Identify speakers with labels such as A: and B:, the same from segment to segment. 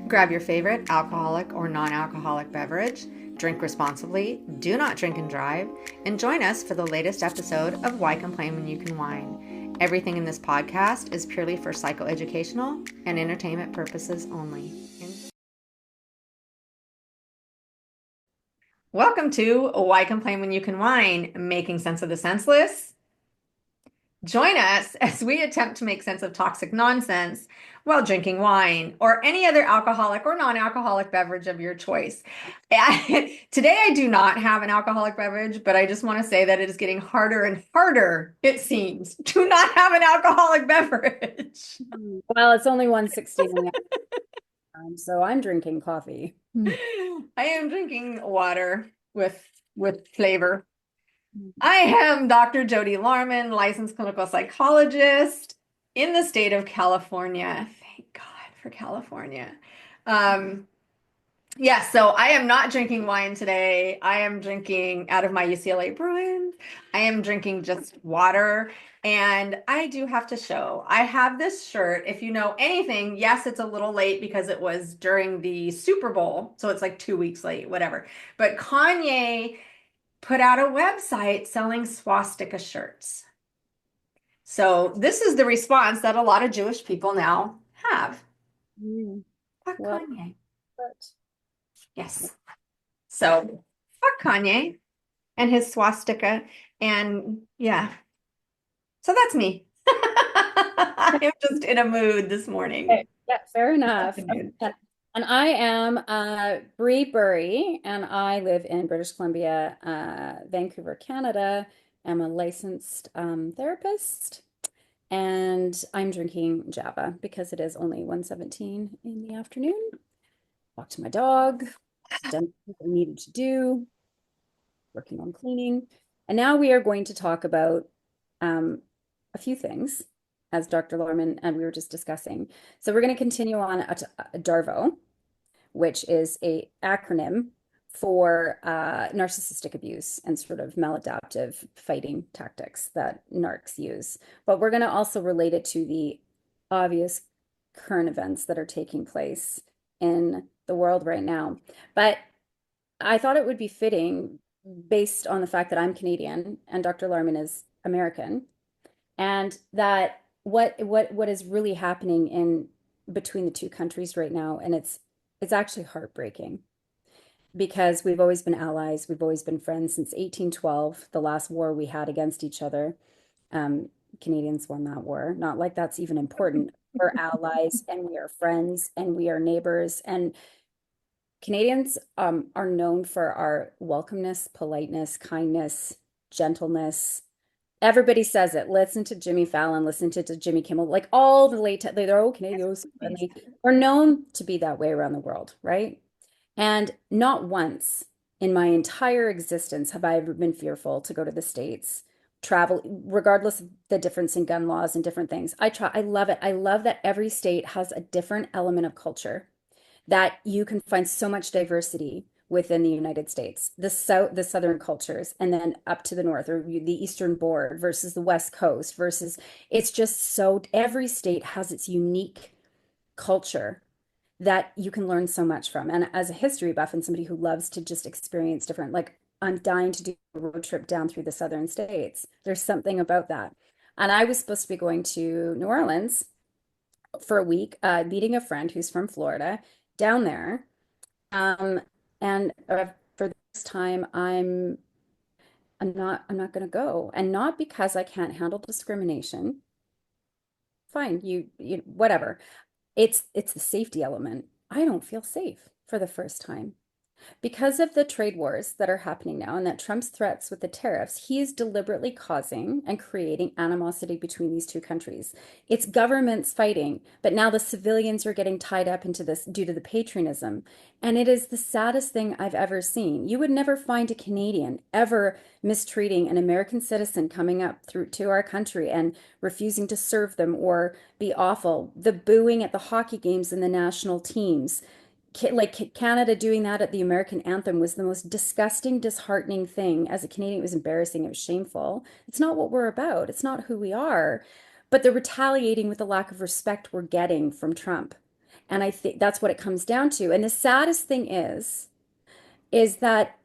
A: Grab your favorite alcoholic or non alcoholic beverage, drink responsibly, do not drink and drive, and join us for the latest episode of Why Complain When You Can Whine. Everything in this podcast is purely for psychoeducational and entertainment purposes only. Welcome to Why Complain When You Can Whine, making sense of the senseless. Join us as we attempt to make sense of toxic nonsense while drinking wine or any other alcoholic or non-alcoholic beverage of your choice. Today, I do not have an alcoholic beverage, but I just want to say that it is getting harder and harder, it seems, to not have an alcoholic beverage.
B: Well, it's only 1:16 in the afternoon, so I'm drinking coffee.
A: I am drinking water with flavor. I am Dr. Jody Larman, licensed clinical psychologist in the state of California. Thank God for California. So I am not drinking wine today. I am drinking out of my UCLA Bruins. I am drinking just water. And I do have to show, I have this shirt. If you know anything, yes, it's a little late because it was during the Super Bowl. So it's like 2 weeks late, whatever. But Kanye put out a website selling swastika shirts. So this is the response that a lot of Jewish people now have. Fuck
B: Well,
A: Kanye.
B: but
A: Yes. So fuck Kanye and his swastika. And yeah. So that's me. I'm just in a mood this morning.
B: yeah, fair enough. And I am Bree Burry, and I live in British Columbia, Vancouver, Canada. I'm a licensed therapist, and I'm drinking Java because it is only 1:17 in the afternoon. Walked my dog, done what I needed to do, working on cleaning. And now we are going to talk about a few things, as Dr. Lorman and we were just discussing. So we're going to continue on at DARVO, which is a acronym for narcissistic abuse and sort of maladaptive fighting tactics that narcs use. But we're going to also relate it to the obvious current events that are taking place in the world right now. But I thought it would be fitting based on the fact that I'm Canadian and Dr. Larman is American, and that what is really happening in between the two countries right now, and it's actually heartbreaking because we've always been allies, we've always been friends since 1812, the last war we had against each other. Canadians won that war. Not like that's even important. We're allies and we are friends and we are neighbors. And Canadians are known for our welcomeness, politeness, kindness, gentleness. Everybody says it. Listen to Jimmy Fallon, listen to Jimmy Kimmel, like all the late, they're all Canadians. We're known to be that way around the world, right? And not once in my entire existence have I ever been fearful to go to the States, travel, regardless of the difference in gun laws and different things. I love it. I love that every state has a different element of culture, that you can find so much diversity within the United States, the southern cultures, and then up to the north, or the eastern board versus the west coast versus, it's just so every state has its unique culture that you can learn so much from. And as a history buff and somebody who loves to just experience different, like I'm dying to do a road trip down through the southern states. There's something about that. And I was supposed to be going to New Orleans for a week, meeting a friend who's from Florida down there. Um, and for this time, I'm not going to go, and not because I can't handle discrimination. Fine, you whatever. It's the safety element. I don't feel safe for the first time. Because of the trade wars that are happening now and that Trump's threats with the tariffs, he is deliberately causing and creating animosity between these two countries. It's governments fighting, but now the civilians are getting tied up into this due to the patriotism. And it is the saddest thing I've ever seen. You would never find a Canadian ever mistreating an American citizen coming up through to our country and refusing to serve them or be awful. The booing at the hockey games and the national teams, like Canada doing that at the American anthem was the most disgusting, disheartening thing. As a Canadian, it was embarrassing. It was shameful. It's not what we're about. It's not who we are. But the retaliating with the lack of respect we're getting from Trump. And I think that's what it comes down to. And the saddest thing is that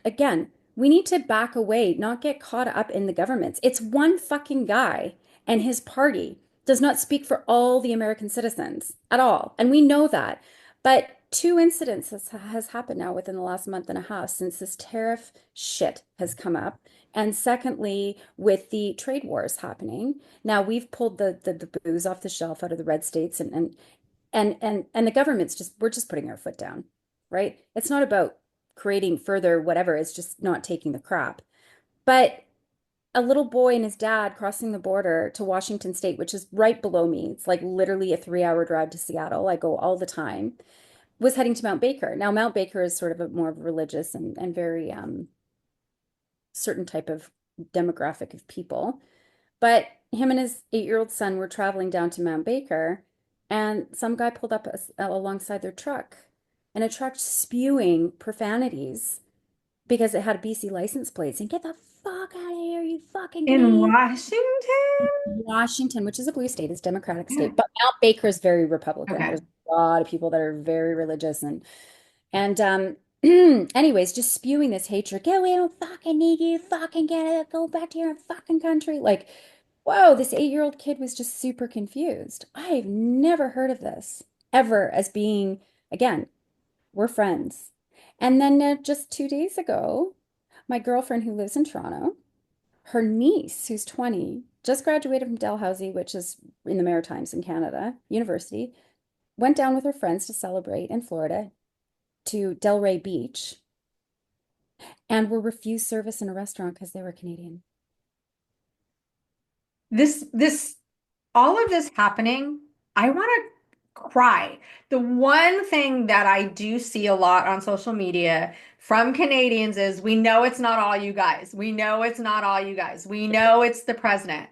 B: again, we need to back away, not get caught up in the governments. It's one fucking guy, and his party does not speak for all the American citizens at all. And we know that. But two incidents has happened now within the last month and a half since this tariff shit has come up. And secondly, with the trade wars happening, now we've pulled the booze off the shelf out of the red states, and the government's just, we're just putting our foot down, right? It's not about creating further whatever, it's just not taking the crap. But a little boy and his dad crossing the border to Washington State, which is right below me, it's like literally a 3 hour drive to Seattle. I go all the time, was heading to Mount Baker. Now, Mount Baker is sort of a more of a religious and very certain type of demographic of people. But him and his 8 year old son were traveling down to Mount Baker, and some guy pulled up alongside their truck, and a truck spewing profanities because it had a BC license plate saying, "Get the fuck out of here, you fucking
A: In
B: Canadian."
A: Washington?
B: Washington, which is a blue state, is Democratic
A: Yeah.
B: state, but Mount Baker is very Republican.
A: Okay.
B: There's a lot of people that are very religious and anyways, just spewing this hatred. Get, we don't fucking need you. Fucking get it. Go back to your fucking country. Like, whoa, this 8 year old kid was just super confused. I've never heard of this ever as being, again, we're friends. And then just 2 days ago, my girlfriend who lives in Toronto, her niece, who's 20, just graduated from Dalhousie, which is in the Maritimes in Canada, university, went down with her friends to celebrate in Florida to Delray Beach and were refused service in a restaurant because they were Canadian.
A: This all of this happening, I want to cry. The one thing that I do see a lot on social media from Canadians is we know it's not all you guys. We know it's not all you guys. We know it's the president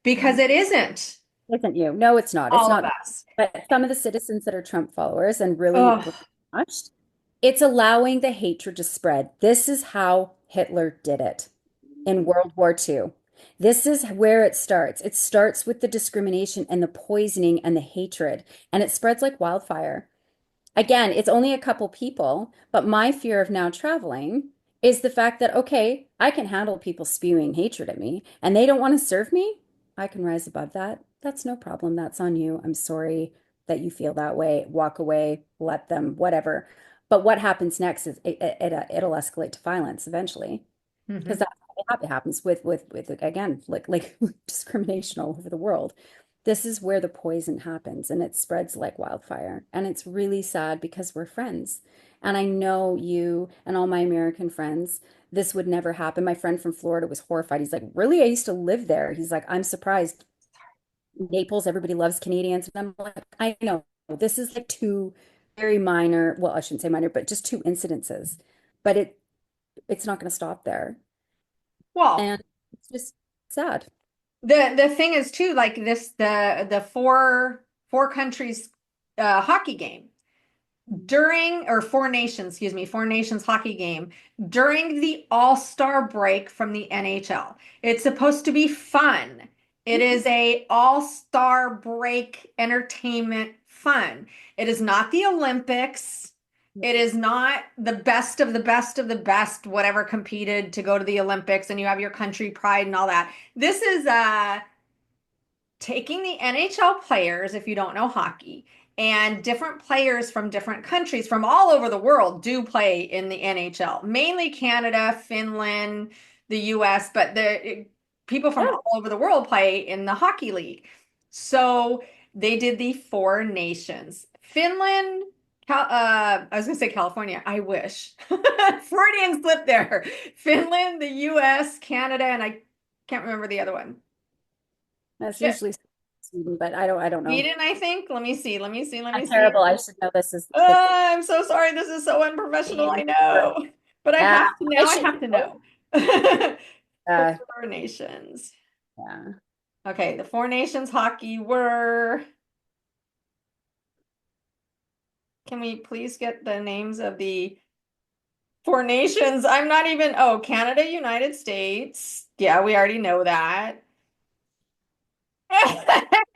A: because it isn't
B: Isn't you? No, it's not. It's
A: all of
B: not.
A: us.
B: But some of the citizens that are Trump followers and really
A: Oh,
B: brainwashed, it's allowing the hatred to spread. This is how Hitler did it in World War II. This is where it starts. It starts with the discrimination and the poisoning and the hatred, and it spreads like wildfire. Again, it's only a couple people, but my fear of now traveling is the fact that, okay, I can handle people spewing hatred at me and they don't want to serve me. I can rise above that. That's no problem. That's on you. I'm sorry that you feel that way. Walk away, let them, whatever. But what happens next is it'll escalate to violence eventually because
A: mhm.
B: that's what happens with again like discrimination all over the world. This is where the poison happens and it spreads like wildfire. And it's really sad because we're friends. And I know you and all my American friends, this would never happen. My friend from Florida was horrified. He's like, "Really? I used to live there." He's like, "I'm surprised. Naples, everybody loves Canadians." And I'm like, "I know. This is like two very minor, well, I shouldn't say minor, but just two incidences. But it's not going to stop there."
A: Well,
B: And it's just sad.
A: the thing is too, like this, the four countries hockey game during, or four nations, excuse me, four nations hockey game during the All-Star break from the NHL. It's supposed to be fun. It is a All-Star break entertainment fun. It is not the Olympics. It is not the best of the best of the best, whatever competed to go to the Olympics and you have your country pride and all that. This is taking the NHL players, if you don't know hockey, and different players from different countries from all over the world do play in the NHL, mainly Canada, Finland, the US, but the people from
B: Yeah.
A: all over the world play in the hockey league. So they did the four nations. Finland, I was gonna say California. I wish. Freudian slip there. Finland, the US, Canada, and I can't remember the other one.
B: That's usually Sweden, but I don't know.
A: Sweden, I think. Let me see. Let me see. Let me
B: I'm
A: see.
B: terrible. I should know this is the
A: I'm so sorry. This is so unprofessional. I
B: Vancouver.
A: know. But I
B: Yeah,
A: have to
B: I
A: now. I
B: should
A: have to
B: know.
A: know.
B: Uh,
A: Four nations.
B: yeah.
A: Okay, the four nations hockey were. Can we please get the names of the four nations? I'm not even. Oh, Canada, United States. Yeah, we already know that.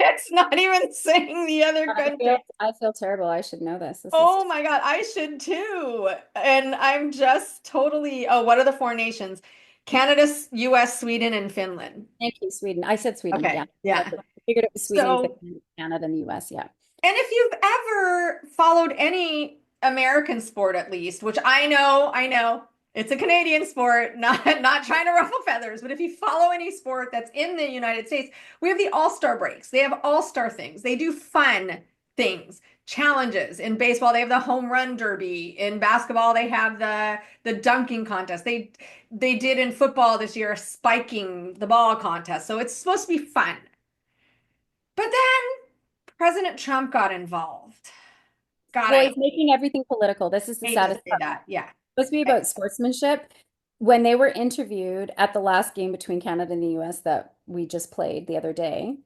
A: It's not even saying the other
B: I feel
A: country.
B: I feel terrible. I should know this. This is
A: Oh my God, I should too. And I'm just totally, oh, what are the four nations? Canada, US, Sweden, and Finland.
B: thank you, Sweden. I said Sweden. Yeah.
A: Okay, yeah.
B: I figured it was Sweden,
A: So,
B: Finland, Canada, and the US. Yeah.
A: and if you've ever followed any American sport, at least, which I know, it's a Canadian sport, not trying to ruffle feathers, but if you follow any sport that's in the United States, we have the All-Star breaks. They have All-Star things. They do fun things, challenges. In baseball, they have the home run derby. In basketball, they have the dunking contest. They did in football this year, a spiking the ball contest. So it's supposed to be fun. But then President Trump got involved. God,
B: Well,
A: I
B: he's making everything political. This is the
A: hate to
B: saddest
A: say
B: part.
A: that. Yeah.
B: It's supposed to be
A: Okay.
B: about sportsmanship. When they were interviewed at the last game between Canada and the US that we just played the other day,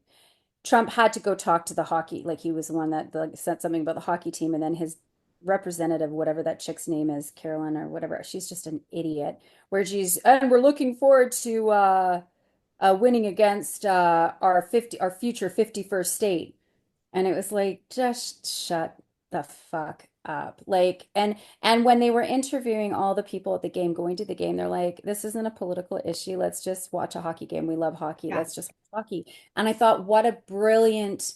B: Trump had to go talk to the hockey. Like he was the one that like, said something about the hockey team, and then his representative, whatever that chick's name is, Carolyn or whatever, she's just an idiot. Where she's and we're looking forward to winning against our future 51st state. And it was like, just shut the fuck up. Like, and when they were interviewing all the people at the game, going to the game, they're like, this isn't a political issue. Let's just watch a hockey game. We love hockey.
A: Yeah.
B: Let's just watch hockey. And I thought, what a brilliant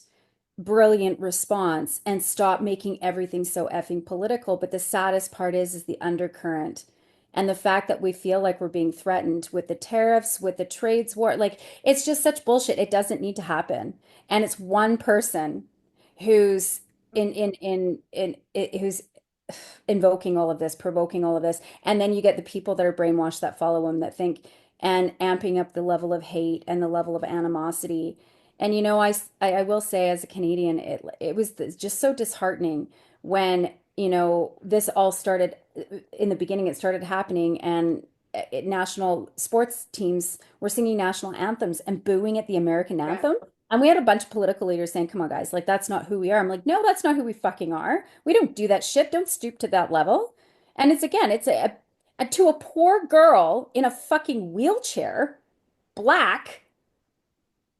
B: response, and stop making everything so effing political. But the saddest part is the undercurrent. And the fact that we feel like we're being threatened with the tariffs, with the trades war, like it's just such bullshit. It doesn't need to happen. And it's one person who's who's invoking all of this, provoking all of this, and then you get the people that are brainwashed that follow him that think and amping up the level of hate and the level of animosity. And you know, I will say as a Canadian, it was just so disheartening when this all started in the beginning. It started happening, and national sports teams were singing national anthems and booing at the American
A: Yeah.
B: anthem. And we had a bunch of political leaders saying, come on, guys, like that's not who we are. I'm like, no, that's not who we fucking are. We don't do that shit. Don't stoop to that level. And it's to a poor girl in a fucking wheelchair, black.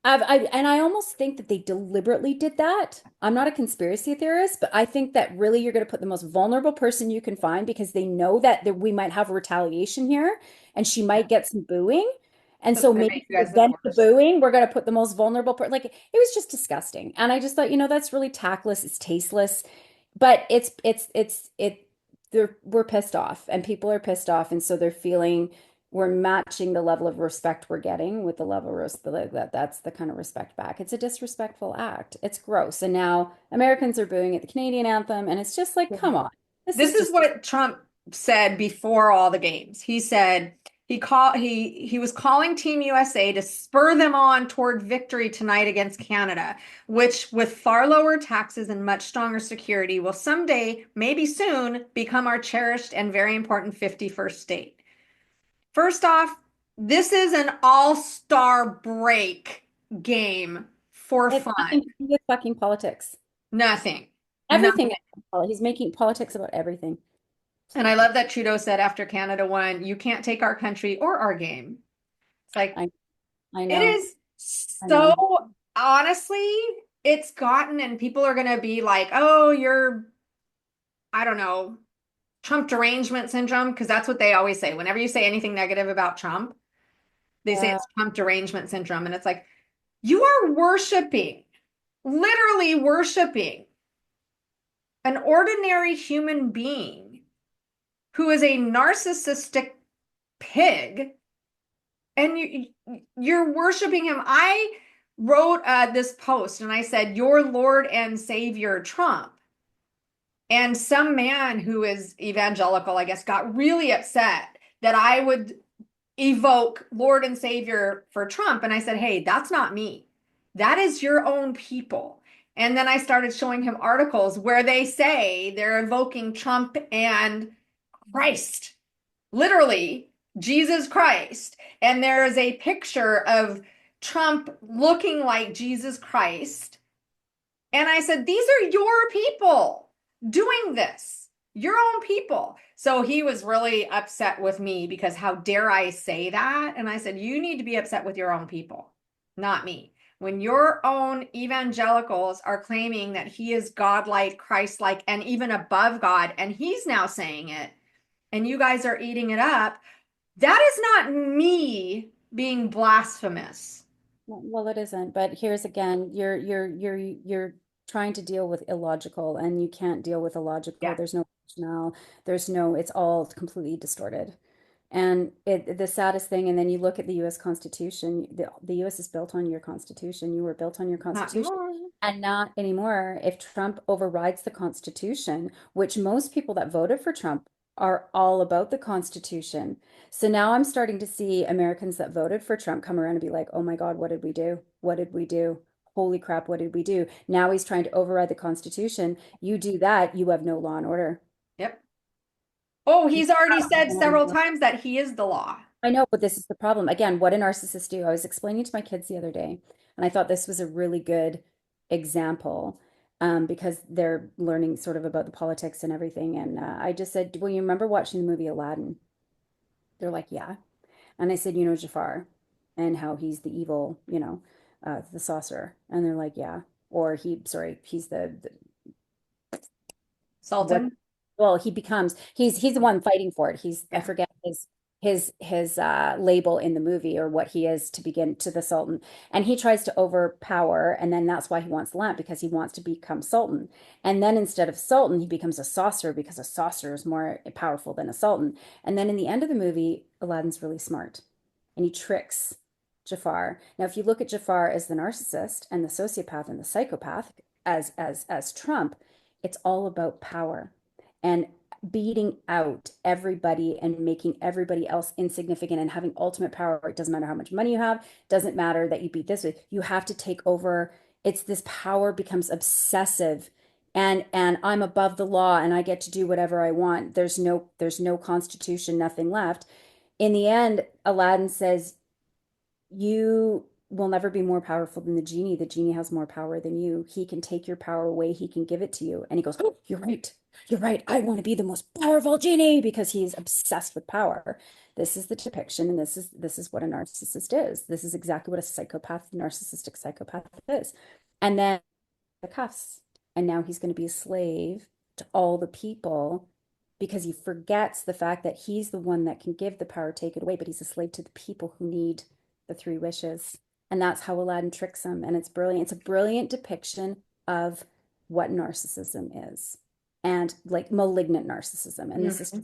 B: And I almost think that they deliberately did that. I'm not a conspiracy theorist, but I think that really you're going to put the most vulnerable person you can find because they know that we might have a retaliation here and she
A: Yeah.
B: might get some booing. And
A: So it's
B: so
A: gonna
B: maybe
A: make you
B: to
A: guys look
B: prevent the
A: worse.
B: booing, we're going to put the most vulnerable person. Like it was just disgusting. And I just thought, that's really tactless. It's tasteless, but we're pissed off and people are pissed off. And so they're feeling we're matching the level of respect we're getting with the level of respect that's the kind of respect back. It's a disrespectful act. It's gross. And now Americans are booing at the Canadian anthem, and it's just like,
A: Yeah.
B: come on. This
A: This
B: is
A: is
B: just
A: what Trump said before all the games. He said he was calling Team USA to spur them on toward victory tonight against Canada, which with far lower taxes and much stronger security will someday, maybe soon, become our cherished and very important 51st state. First off, this is an all-star break game for
B: it's
A: fun.
B: nothing to do with fucking politics.
A: Nothing.
B: Everything.
A: Nothing.
B: He's making politics about everything.
A: And I love that Trudeau said after Canada won, you can't take our country or our game. It's like,
B: I I
A: it
B: know.
A: is
B: I
A: so,
B: know.
A: honestly, it's gotten, and people are going to be like, oh, I don't know, Trump derangement syndrome, because that's what they always say. Whenever you say anything negative about Trump, they say
B: Yeah.
A: it's Trump derangement syndrome. And it's like, you are worshiping, literally worshiping an ordinary human being who is a narcissistic pig, and you're worshiping him. I wrote this post and I said, your Lord and Savior Trump. And some man who is evangelical, I guess, got really upset that I would evoke Lord and Savior for Trump. And I said, hey, that's not me. That is your own people. And then I started showing him articles where they say they're evoking Trump and Christ, literally Jesus Christ. And there is a picture of Trump looking like Jesus Christ. And I said, these are your people doing this, your own people. So he was really upset with me because how dare I say that? And I said, you need to be upset with your own people, not me. when your own evangelicals are claiming that he is godlike, Christ-like, and even above God, and he's now saying it, and you guys are eating it up, that is not me being blasphemous.
B: Well, it isn't, but here's again, you're trying to deal with illogical, and you can't deal with illogical.
A: Yeah.
B: There's no rationale. There's no, it's all completely distorted. And the saddest thing, and then you look at the US Constitution, the US is built on your Constitution. You were built on your
A: Not
B: Constitution.
A: anymore.
B: And not anymore. If Trump overrides the Constitution, which most people that voted for Trump are all about the Constitution. So now I'm starting to see Americans that voted for Trump come around and be like, oh my God, what did we do? What did we do? Holy crap, what did we do? Now he's trying to override the Constitution. You do that, you have no law and order.
A: Yep. Oh,
B: You
A: he's already
B: have
A: said
B: no law and
A: several
B: order.
A: times that he is the law.
B: I know, but this is the problem. Again, what do narcissists do? I was explaining to my kids the other day, and I thought this was a really good example because they're learning sort of about the politics and everything. And I just said, well, you remember watching the movie Aladdin? They're like, yeah. And I said, you know, Jafar and how he's the evil, the sorcerer. And they're like, yeah. Or sorry, he's the what
A: Sultan?
B: well he becomes he's the one fighting for it. He's I
A: Yeah.
B: forget his label in the movie or what he is to begin to the sultan, and he tries to overpower, and then that's why he wants the lamp, because he wants to become sultan. And then instead of sultan he becomes a sorcerer because a sorcerer is more powerful than a sultan. And then in the end of the movie, Aladdin's really smart and he tricks Jafar. Now if you look at Jafar as the narcissist and the sociopath and the psychopath as Trump, it's all about power and beating out everybody and making everybody else insignificant and having ultimate power. It doesn't matter how much money you have, doesn't matter that you beat this way. You have to take over. It's this power becomes obsessive, and I'm above the law and I get to do whatever I want. There's no constitution, nothing left. In the end, Aladdin says, you will never be more powerful than the genie. The genie has more power than you. He can take your power away. He can give it to you. And he goes, oh, you're right. You're right. I want to be the most powerful genie because he's obsessed with power. This is the depiction, and this is what a narcissist is. This is exactly what a psychopath, narcissistic psychopath is. And then the cuffs. And now he's going to be a slave to all the people because he forgets the fact that he's the one that can give the power, take it away, but he's a slave to the people who need the three wishes. And that's how Aladdin tricks him. And it's brilliant. It's a brilliant depiction of what narcissism is, and like malignant narcissism. And
A: Mhm.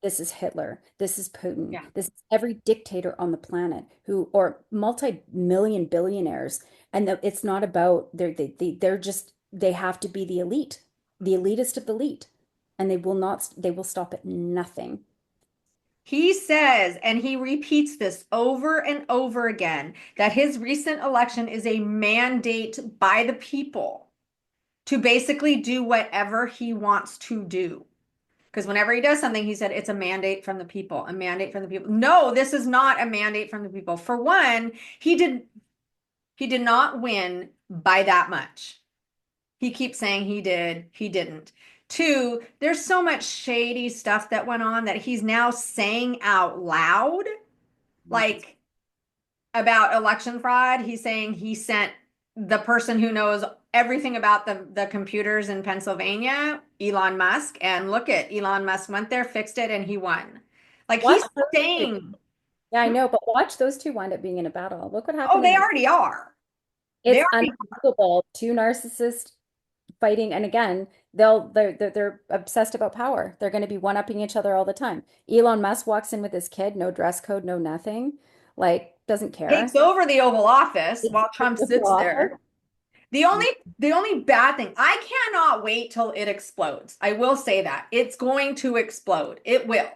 B: this is Hitler. This is Putin.
A: Yeah.
B: This is every dictator on the planet who, or multi-million billionaires. And it's not about they're just they have to be the elite, the elitist of the elite, and they will stop at nothing.
A: He says, and he repeats this over and over again, that his recent election is a mandate by the people to basically do whatever he wants to do. Because whenever he does something, he said, it's a mandate from the people, a mandate from the people. No, this is not a mandate from the people. For one, he did not win by that much. He keeps saying he did, he didn't. Two, there's so much shady stuff that went on that he's now saying out loud, like about election fraud. He's saying he sent the person who knows everything about the computers in Pennsylvania, Elon Musk, and look at Elon Musk went there, fixed it, and he won. Like
B: Watch
A: he's
B: those two.
A: saying,
B: Yeah, I know, but watch those two wind up being in a battle. Look what
A: oh,
B: happened
A: they
B: in
A: already are. They
B: it's
A: already
B: unbelievable. Two narcissists fighting, and again, they're obsessed about power. They're going to be one-upping each other all the time. Elon Musk walks in with his kid, no dress code, no nothing, like doesn't
A: takes
B: care.
A: over the Oval Office
B: It's
A: while Trump
B: the
A: sits
B: office.
A: there. The only the only bad thing, I cannot wait till it explodes. I will say that. It's going to explode. It will.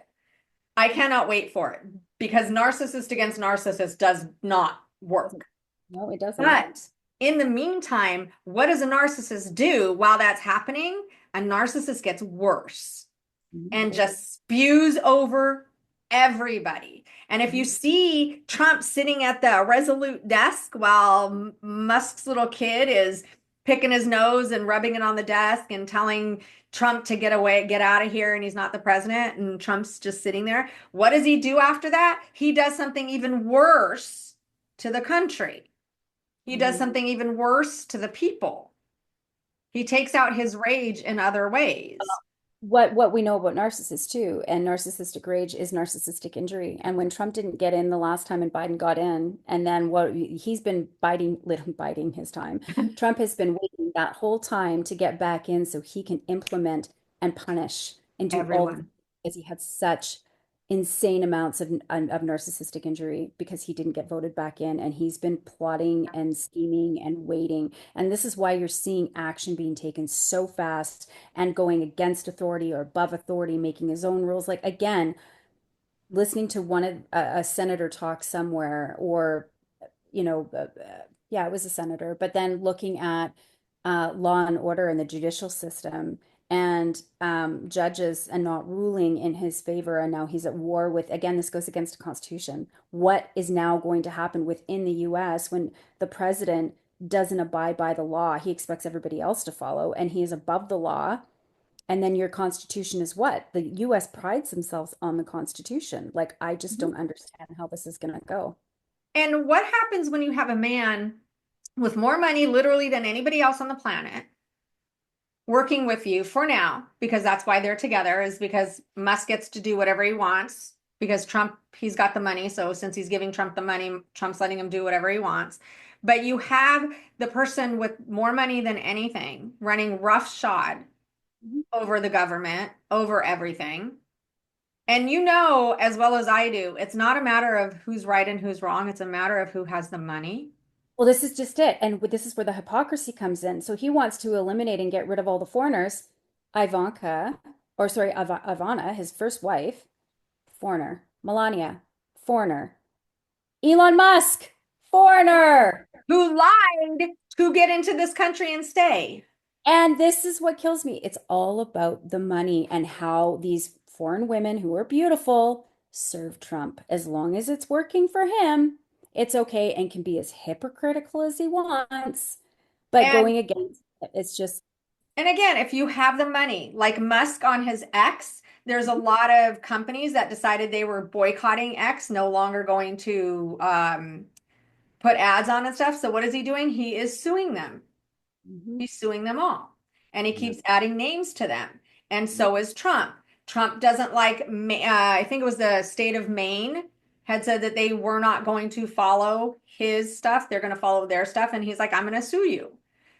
A: I cannot wait for it because narcissist against narcissist does not work.
B: No, it doesn't.
A: But in the meantime, what does a narcissist do while that's happening? A narcissist gets worse and
B: They do.
A: just spews over everybody. And if you
B: Mhm.
A: see Trump sitting at the Resolute desk while Musk's little kid is picking his nose and rubbing it on the desk and telling Trump to get away, get out of here, and he's not the president, and Trump's just sitting there, what does he do after that? He does something even worse to the country. He does
B: Mhm.
A: something even worse to the people. He takes out his rage in other ways.
B: What we know about narcissists too, and narcissistic rage is narcissistic injury. And when Trump didn't get in the last time and Biden got in, and then what he's been biding his time. Trump has been waiting that whole time to get back in so he can implement and punish and do all the
A: Everyone.
B: because he had such insane amounts of narcissistic injury because he didn't get voted back in, and he's been plotting and scheming and waiting. And this is why you're seeing action being taken so fast and going against authority or above authority, making his own rules. Like again, listening to one of a senator talk somewhere, or yeah, it was a senator, but then looking at law and order in the judicial system and judges and not ruling in his favor, and now he's at war with, again, this goes against the Constitution. What is now going to happen within the US when the president doesn't abide by the law? He expects everybody else to follow, and he is above the law. And then your Constitution is what? The US prides themselves on the Constitution. Like, I just
A: Mhm.
B: don't understand how this is going to go.
A: And what happens when you have a man with more money, literally, than anybody else on the planet working with you for now, because that's why they're together, is because Musk gets to do whatever he wants because Trump, he's got the money. So since he's giving Trump the money, Trump's letting him do whatever he wants. But you have the person with more money than anything running roughshod
B: Mhm.
A: over the government, over everything. And you know as well as I do, it's not a matter of who's right and who's wrong. It's a matter of who has the money.
B: Well, this is just it. And this is where the hypocrisy comes in. So he wants to eliminate and get rid of all the foreigners. Ivanka, or sorry, Ivana, his first wife, foreigner. Melania, foreigner. Elon Musk, foreigner.
A: Who lied to get into this country and stay.
B: And this is what kills me. It's all about the money and how these foreign women who are beautiful serve Trump. As long as it's working for him, it's okay and can be as hypocritical as he wants. But
A: And
B: going against it, it's just,
A: and again, if you have the money, like Musk on his X, there's a lot of companies that decided they were boycotting X, no longer going to put ads on and stuff. So what is he doing? He is suing them.
B: mhm,
A: He's suing them all. And he
B: yeah.
A: keeps adding names to them. And so is Trump. Trump doesn't like, I think it was the state of Maine had said that they were not going to follow his stuff. They're going to follow their stuff. And he's like, I'm going to sue you.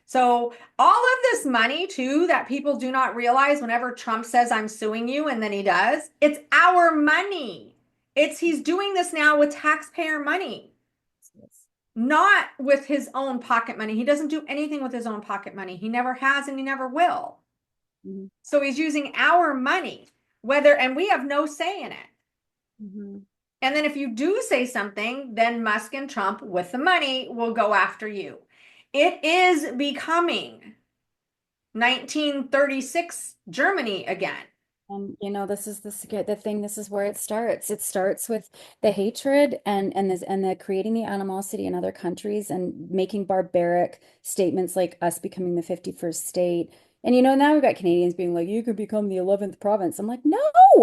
A: So all of this money too, that people do not realize whenever Trump says, I'm suing you, and then he does, it's our money. He's doing this now with taxpayer money,
B: Yes.
A: not with his own pocket money. He doesn't do anything with his own pocket money. He never has and he never will.
B: Mhm,
A: So he's using our money, and we have no say in it.
B: mhm.
A: And then if you do say something, then Musk and Trump with the money will go after you. It is becoming 1936 Germany again.
B: This is the thing. This is where it starts. It starts with the hatred and the creating the animosity in other countries and making barbaric statements like us becoming the 51st state. And now we've got Canadians being like, you could become the 11th province. I'm like, no,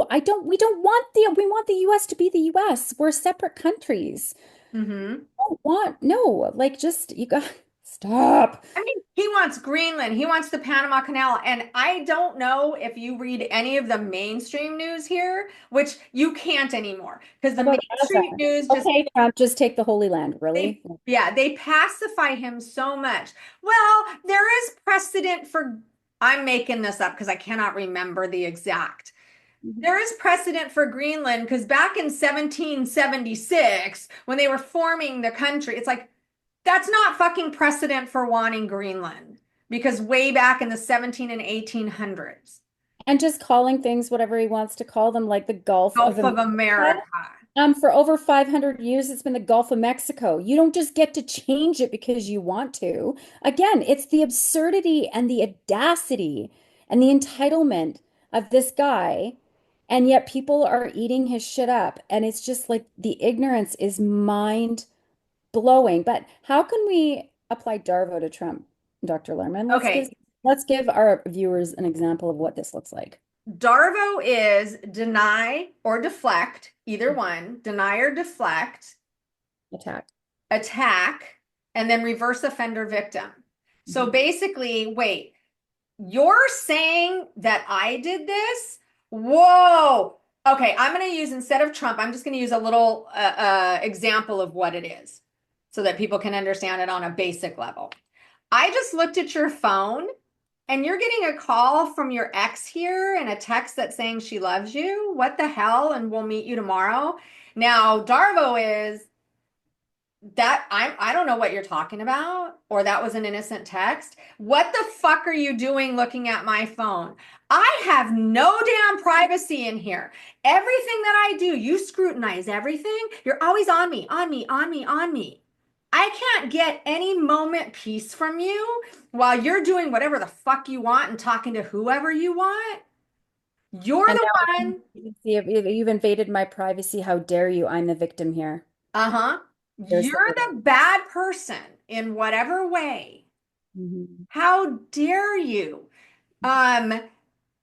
B: I don't. We want the US to be the US. We're separate countries.
A: Mm-hmm.
B: Don't want, no, like just you got stop.
A: I mean, he wants Greenland, he wants the Panama Canal. And I don't know if you read any of the mainstream news here, which you can't anymore, because the
B: How about Gaza?
A: mainstream news just
B: Okay, Trump, just take the Holy Land,
A: they
B: really?
A: yeah, they pacify him so much. Well, there is precedent for, I'm making this up because I cannot remember the exact.
B: Mhm.
A: There is precedent for Greenland because back in 1776, when they were forming the country, it's like that's not fucking precedent for wanting Greenland because way back in the 17 and 1800s,
B: And just calling things whatever he wants to call them, like the Gulf of
A: Gulf of
B: America.
A: America.
B: For over 500 years, it's been the Gulf of Mexico. You don't just get to change it because you want to. Again, it's the absurdity and the audacity and the entitlement of this guy. And yet people are eating his shit up. And it's just like the ignorance is mind blowing. But how can we apply Darvo to Trump, Dr. Lerman?
A: Okay,
B: Let's give our viewers an example of what this looks like.
A: Darvo is deny or deflect, either one, deny or deflect,
B: Attack.
A: attack, and then reverse offender victim. So
B: Mhm.
A: basically, wait, you're saying that I did this? Whoa. Okay, I'm going to use, instead of Trump, I'm just going to use a little example of what it is so that people can understand it on a basic level. I just looked at your phone and you're getting a call from your ex here and a text that's saying she loves you. What the hell? And we'll meet you tomorrow. Now, Darvo is that I don't know what you're talking about, or that was an innocent text. What the fuck are you doing looking at my phone? I have no damn privacy in here. Everything that I do, you scrutinize everything. You're always on me, on me, on me, on me. I can't get any moment peace from you while you're doing whatever the fuck you want and talking to whoever you want. You're
B: And
A: the
B: now
A: one.
B: you can see if you've invaded my privacy. How dare you? I'm the victim here.
A: Uh-huh.
B: There's the
A: You're the bad person in whatever way.
B: Mhm.
A: How dare you? Um,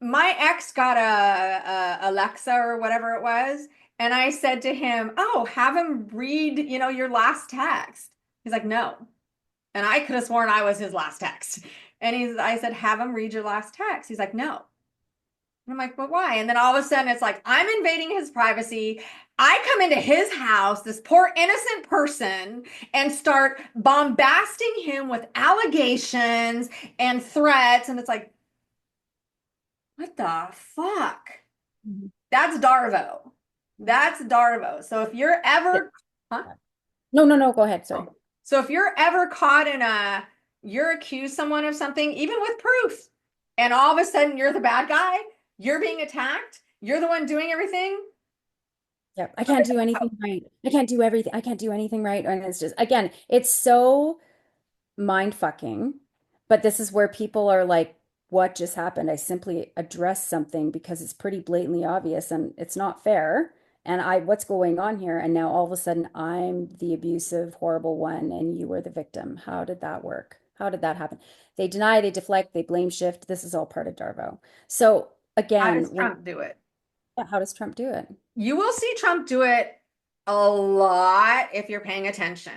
A: my ex got a Alexa or whatever it was, and I said to him, "Oh, have him read, your last text." He's like, "No." And I could have sworn I was his last text. And I said, "Have him read your last text." He's like, "No." And I'm like, "But why?" And then all of a sudden it's like, I'm invading his privacy. I come into his house, this poor innocent person, and start bombasting him with allegations and threats. And it's like, what the fuck?
B: Mhm.
A: That's Darvo. That's Darvo. So if you're
B: Yeah.
A: ever, huh?
B: No, no, no. Go ahead. Sorry.
A: Oh. So if you're ever caught in you're accused someone of something, even with proof, and all of a sudden you're the bad guy, you're being attacked, you're the one doing everything.
B: Yeah, I can't do anything right. I can't do everything. I can't do anything right. And it's just, again, it's so mind fucking. But this is where people are like, what just happened? I simply addressed something because it's pretty blatantly obvious and it's not fair. And what's going on here? And now all of a sudden I'm the abusive, horrible one and you were the victim. How did that work? How did that happen? They deny, they deflect, they blame shift. This is all part of Darvo. So
A: How
B: again,
A: does Trump do it?
B: how does Trump do it?
A: You will see Trump do it a lot if you're paying attention.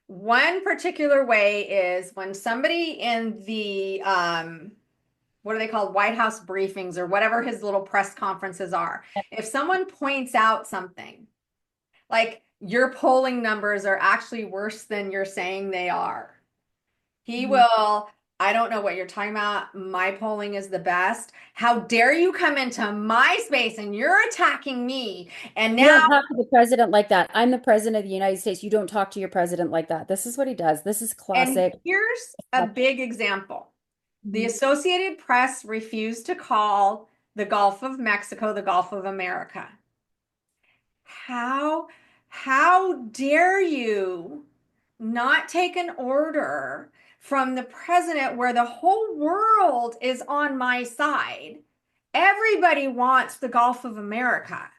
A: One particular way is when somebody in the what are they called? White House briefings or whatever his little press conferences are. If someone points out something, like your polling numbers are actually worse than you're saying they are, he
B: Mhm.
A: will, I don't know what you're talking about. My polling is the best. How dare you come into my space and you're attacking me? And
B: You
A: now,
B: don't talk to the president like that. I'm the president of the United States. You don't talk to your president like that. This is what he does. This is
A: and
B: classic.
A: here's a big example. The
B: Mhm.
A: Associated Press refused to call the Gulf of Mexico the Gulf of America. How how dare you not take an order from the president where the whole world is on my side? Everybody wants the Gulf of America.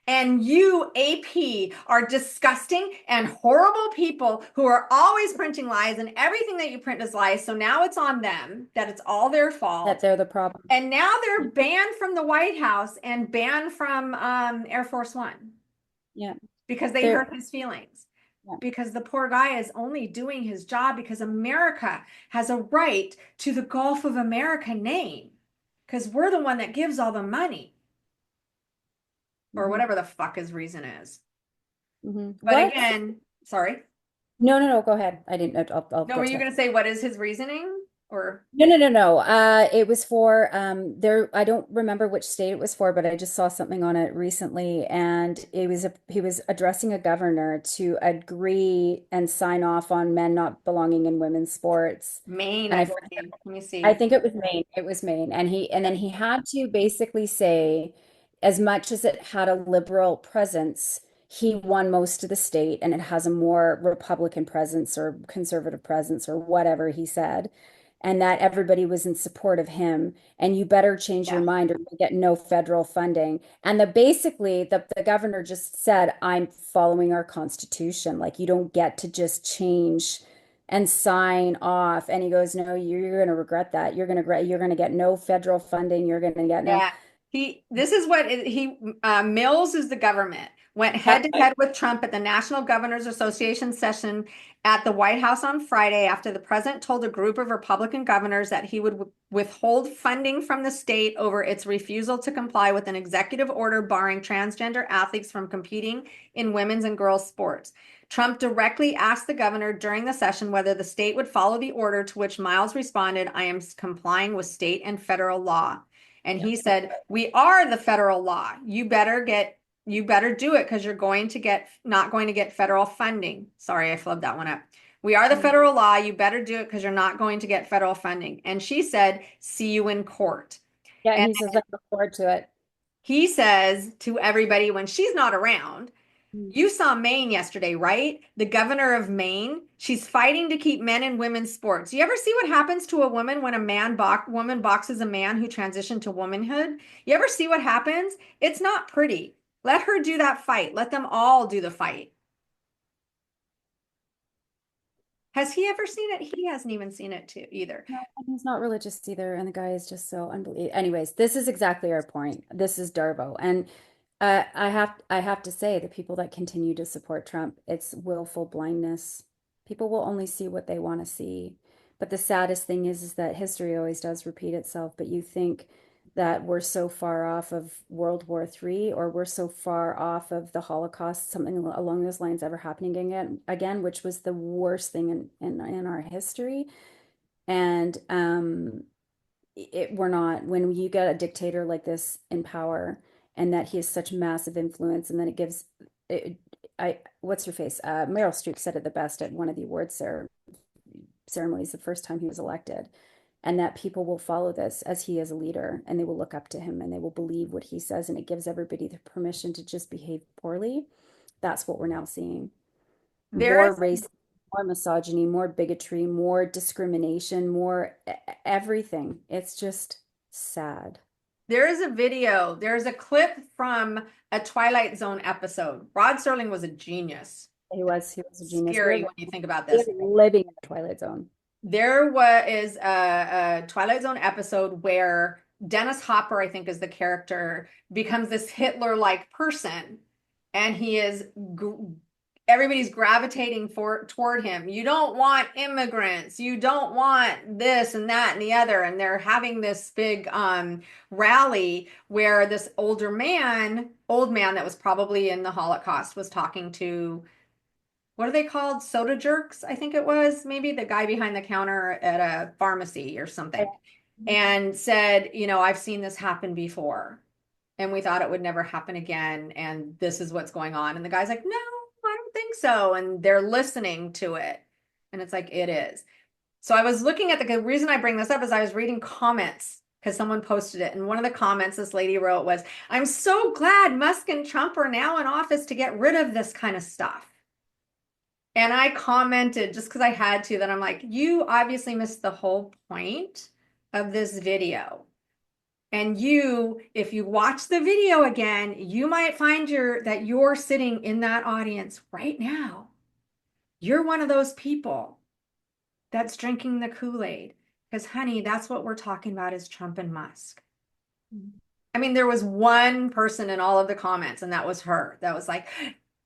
A: And you, AP, are disgusting and horrible people who are always printing lies, and everything that you print is lies. So now it's on them, that it's all their
B: That
A: fault.
B: they're the problem.
A: And now they're banned from the White House and banned from Air Force One
B: Yeah.
A: because they
B: They're
A: hurt his feelings.
B: yeah.
A: Because the poor guy is only doing his job because America has a right to the Gulf of America name. Because we're the one that gives all the money, or
B: Mhm.
A: whatever the fuck his reason is.
B: Mhm.
A: But
B: What?
A: again, sorry.
B: No, no, no. Go ahead. I didn't. I'll
A: No, were
B: get to
A: you
B: that.
A: going to say what is his reasoning? Or
B: No, no, no, no. It was for there. I don't remember which state it was for, but I just saw something on it recently, and he was addressing a governor to agree and sign off on men not belonging in women's sports.
A: Maine,
B: And
A: I
B: I
A: believe. Let me
B: I
A: see.
B: think it was Maine. It was Maine. And then he had to basically say, as much as it had a liberal presence, he won most of the state and it has a more Republican presence or conservative presence or whatever he said. And that everybody was in support of him. And you better change your
A: Yeah.
B: mind or you'll get no federal funding. And basically the governor just said, I'm following our constitution. Like you don't get to just change and sign off. And he goes, no, you're going to regret that. You're going to get no federal funding. You're going to get no.
A: Yeah. This is what Mills is the government, went head
B: Yep.
A: to head with Trump at the National Governors Association session at the White House on Friday after the president told a group of Republican governors that he would withhold funding from the state over its refusal to comply with an executive order barring transgender athletes from competing in women's and girls' sports. Trump directly asked the governor during the session whether the state would follow the order, to which Miles responded, "I am complying with state and federal law." And he said, "We are the federal law. You better do it because you're going to get not going to get federal funding." Sorry, I flubbed that one up. "We are the federal law. You better do it because you're not going to get federal funding." And she said, "See you in court."
B: Yeah,
A: And
B: he says I look forward to it.
A: he says to everybody when she's not around, "You saw Maine yesterday, right? The governor of Maine, she's fighting to keep men and women's sports. You ever see what happens to a woman when woman boxes a man who transitioned to womanhood? You ever see what happens? It's not pretty. Let her do that fight. Let them all do the fight." Has he ever seen it? He hasn't even seen it too either.
B: No, and he's not religious either, and the guy is just so unbelievable. Anyways, this is exactly our point. This is Darvo, and I have to say, the people that continue to support Trump, it's willful blindness. People will only see what they want to see. But the saddest thing is that history always does repeat itself. But you think that we're so far off of World War III, or we're so far off of the Holocaust, something along those lines ever happening again, which was the worst thing in our history. And we're not, when you get a dictator like this in power and that he has such massive influence, and then it gives it, what's her face? Meryl Streep said it the best at one of the awards ceremonies the first time he was elected, and that people will follow this as he is a leader, and they will look up to him and they will believe what he says, and it gives everybody the permission to just behave poorly. That's what we're now seeing.
A: There
B: More
A: is
B: race, more misogyny, more bigotry, more discrimination, more everything. It's just sad.
A: there is a video, there's a clip from a Twilight Zone episode. Rod Serling was a genius.
B: He was a genius.
A: Scary when you think about
B: We're
A: this.
B: living in the Twilight Zone.
A: There was a Twilight Zone episode where Dennis Hopper, I think is the character, becomes this Hitler-like person, and he is everybody's gravitating toward him. You don't want immigrants. You don't want this and that and the other. And they're having this big rally where this old man that was probably in the Holocaust was talking to, what are they called? Soda jerks, I think it was, maybe the guy behind the counter at a pharmacy or something, and said, "I've seen this happen before, and we thought it would never happen again, and this is what's going on." And the guy's like, "No, I don't think so." And they're listening to it. And it's like, it is. So I was looking at the reason I bring this up is I was reading comments because someone posted it. And one of the comments this lady wrote was, "I'm so glad Musk and Trump are now in office to get rid of this kind of stuff." And I commented just because I had to that I'm like, you obviously missed the whole point of this video. And if you watch the video again, you might find that you're sitting in that audience right now. You're one of those people that's drinking the Kool-Aid. Because, honey, that's what we're talking about is Trump and Musk. I mean, there was one person in all of the comments, and that was her. That was like,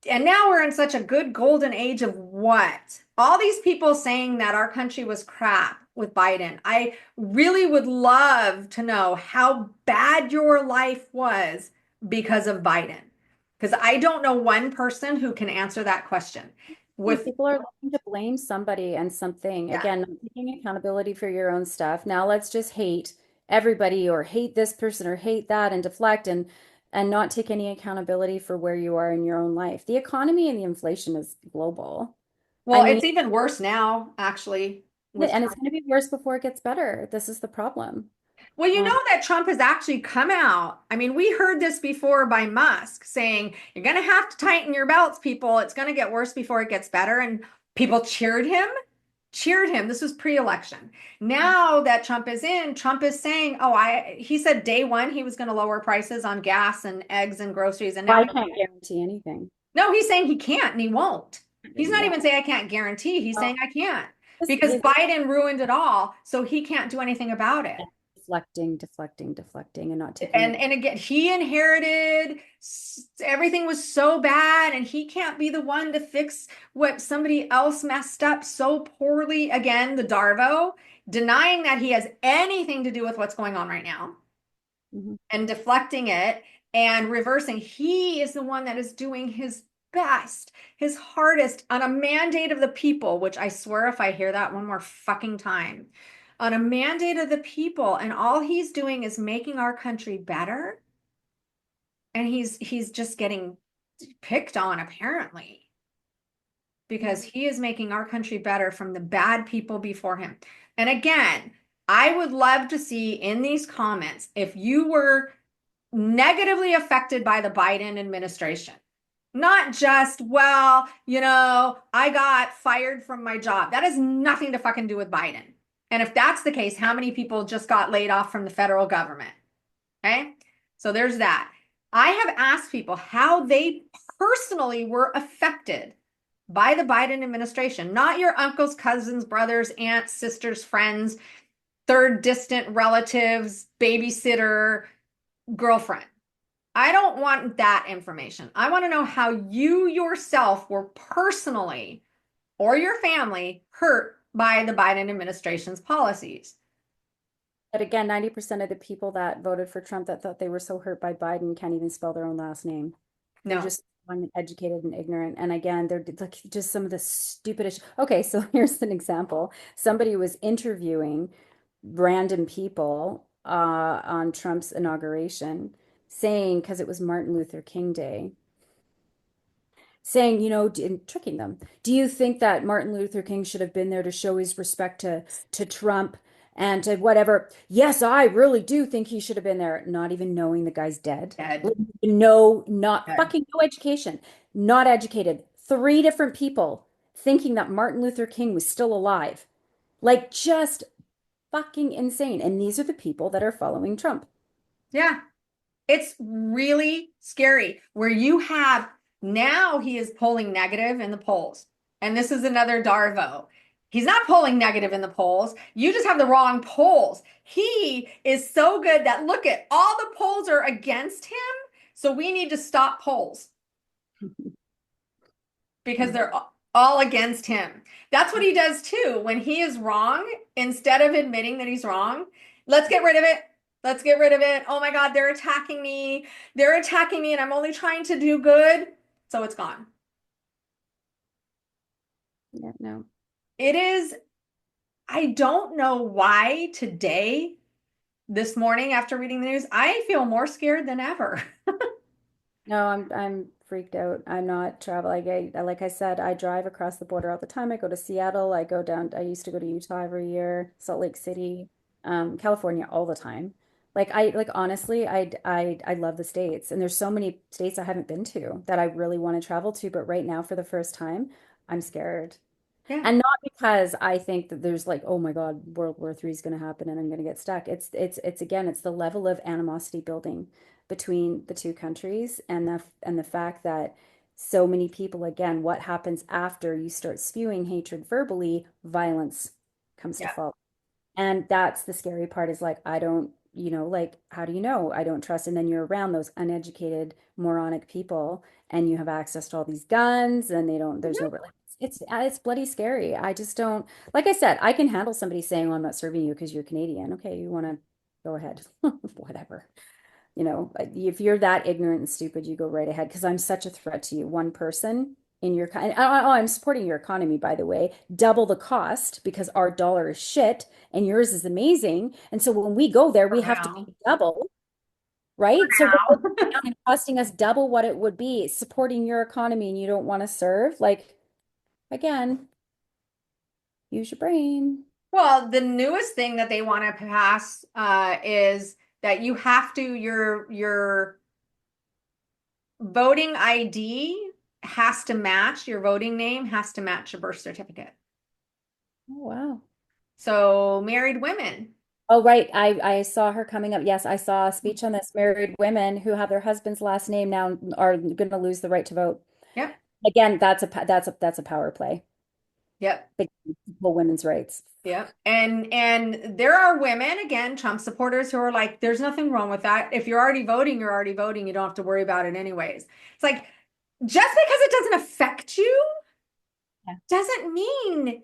A: and now we're in such a good golden age of what? All these people saying that our country was crap with Biden. I really would love to know how bad your life was because of Biden. Because I don't know one person who can answer that question.
B: People are looking to blame somebody and something.
A: Yeah.
B: Again, not taking accountability for your own stuff. Now let's just hate everybody, or hate this person, or hate that, and deflect, and not take any accountability for where you are in your own life. The economy and the inflation is global. I
A: Well,
B: mean,
A: it's even worse now, actually.
B: and it's going to be worse before it gets better. This is the problem.
A: Well, you
B: Um,
A: know that Trump has actually come out. I mean, we heard this before by Musk saying, "You're going to have to tighten your belts, people. It's going to get worse before it gets better." And people cheered him, cheered him. This was pre-election. Now that Trump is in, Trump is saying, he said day one he was going to lower prices on gas and eggs and groceries. And now,
B: I can't guarantee anything.
A: no, he's saying he can't and he won't. He's not
B: Yeah.
A: even saying I can't guarantee. He's saying I can't
B: This-
A: because Biden ruined it all. So he can't do anything about it.
B: deflecting, and not taking.
A: And again, he inherited everything was so bad, and he can't be the one to fix what somebody else messed up so poorly. Again, the Darvo denying that he has anything to do with what's going on right now
B: Mhm.
A: and deflecting it and reversing. He is the one that is doing his best, his hardest on a mandate of the people, which I swear if I hear that one more fucking time, on a mandate of the people, and all he's doing is making our country better. And he's just getting picked on apparently because he is making our country better from the bad people before him. And again, I would love to see in these comments if you were negatively affected by the Biden administration. Not just, well, I got fired from my job. That has nothing to fucking do with Biden. And if that's the case, how many people just got laid off from the federal government? Okay. So there's that. I have asked people how they personally were affected by the Biden administration, not your uncles, cousins, brothers, aunts, sisters, friends, third distant relatives, babysitter, girlfriend. I don't want that information. I want to know how you yourself were personally or your family hurt by the Biden administration's policies.
B: But again, 90% of the people that voted for Trump that thought they were so hurt by Biden can't even spell their own last name. They're
A: No.
B: just uneducated and ignorant. And again, they're like just some of the stupidest. Okay, so here's an example. Somebody was interviewing random people on Trump's inauguration, saying, because it was Martin Luther King Day, saying, and tricking them. Do you think that Martin Luther King should have been there to show his respect to Trump and to whatever? Yes, I really do think he should have been there, not even knowing the guy's dead.
A: Dead.
B: Like, no, not
A: Dead.
B: fucking no education, not educated. Three different people thinking that Martin Luther King was still alive. Like just fucking insane. And these are the people that are following Trump.
A: Yeah. It's really scary where you have now he is polling negative in the polls. And this is another Darvo. He's not polling negative in the polls. You just have the wrong polls. He is so good that look at all the polls are against him. So we need to stop polls because they're all against him. That's what he does too. When he is wrong, instead of admitting that he's wrong, let's get rid of it. Let's get rid of it. Oh my God, they're attacking me. They're attacking me, and I'm only trying to do good. So it's gone.
B: Yeah, no.
A: It is, I don't know why today, this morning after reading the news, I feel more scared than ever.
B: No, I'm freaked out. I'm not travel. Like I said, I drive across the border all the time. I go to Seattle. I go down. I used to go to Utah every year, Salt Lake City, California all the time. Like honestly, I love the States, and there's so many states I haven't been to that I really want to travel to. But right now, for the first time, I'm scared.
A: Yeah.
B: And not because I think that there's like, oh my God, World War III is going to happen and I'm going to get stuck. It's again, it's the level of animosity building between the two countries and the fact that so many people, again, what happens after you start spewing hatred verbally, violence comes to
A: Yeah.
B: follow. And that's the scary part is like, I don't, like, how do you know? I don't trust. And then you're around those uneducated, moronic people and you have access to all these guns and there's no
A: Mhm.
B: really, it's bloody scary. I just don't, like I said, I can handle somebody saying, well, I'm not serving you because you're Canadian. Okay, you want to go ahead, whatever. If you're that ignorant and stupid, you go right ahead because I'm such a threat to you. One person in your kind. Oh, I'm supporting your economy, by the way. Double the cost because our dollar is shit and yours is amazing. And so when we go there,
A: For
B: we have to
A: now.
B: pay double, right? So we're going down and costing us double what it would be supporting your economy and you don't want to serve. Like, again, use your brain.
A: Well, the newest thing that they want to pass is that you have to your voting ID has to match your voting name has to match your birth certificate.
B: Oh, wow.
A: So married women.
B: Oh, right. I saw her coming up. Yes, I saw a speech on this. Married women who have their husband's last name now are going to lose the right to vote.
A: Yep.
B: Again, that's a power play.
A: Yep.
B: Big for women's rights.
A: Yep. And there are women, again, Trump supporters who are like, there's nothing wrong with that. If you're already voting, you're already voting. You don't have to worry about it anyways. It's like, just because it doesn't affect you
B: Yeah.
A: doesn't mean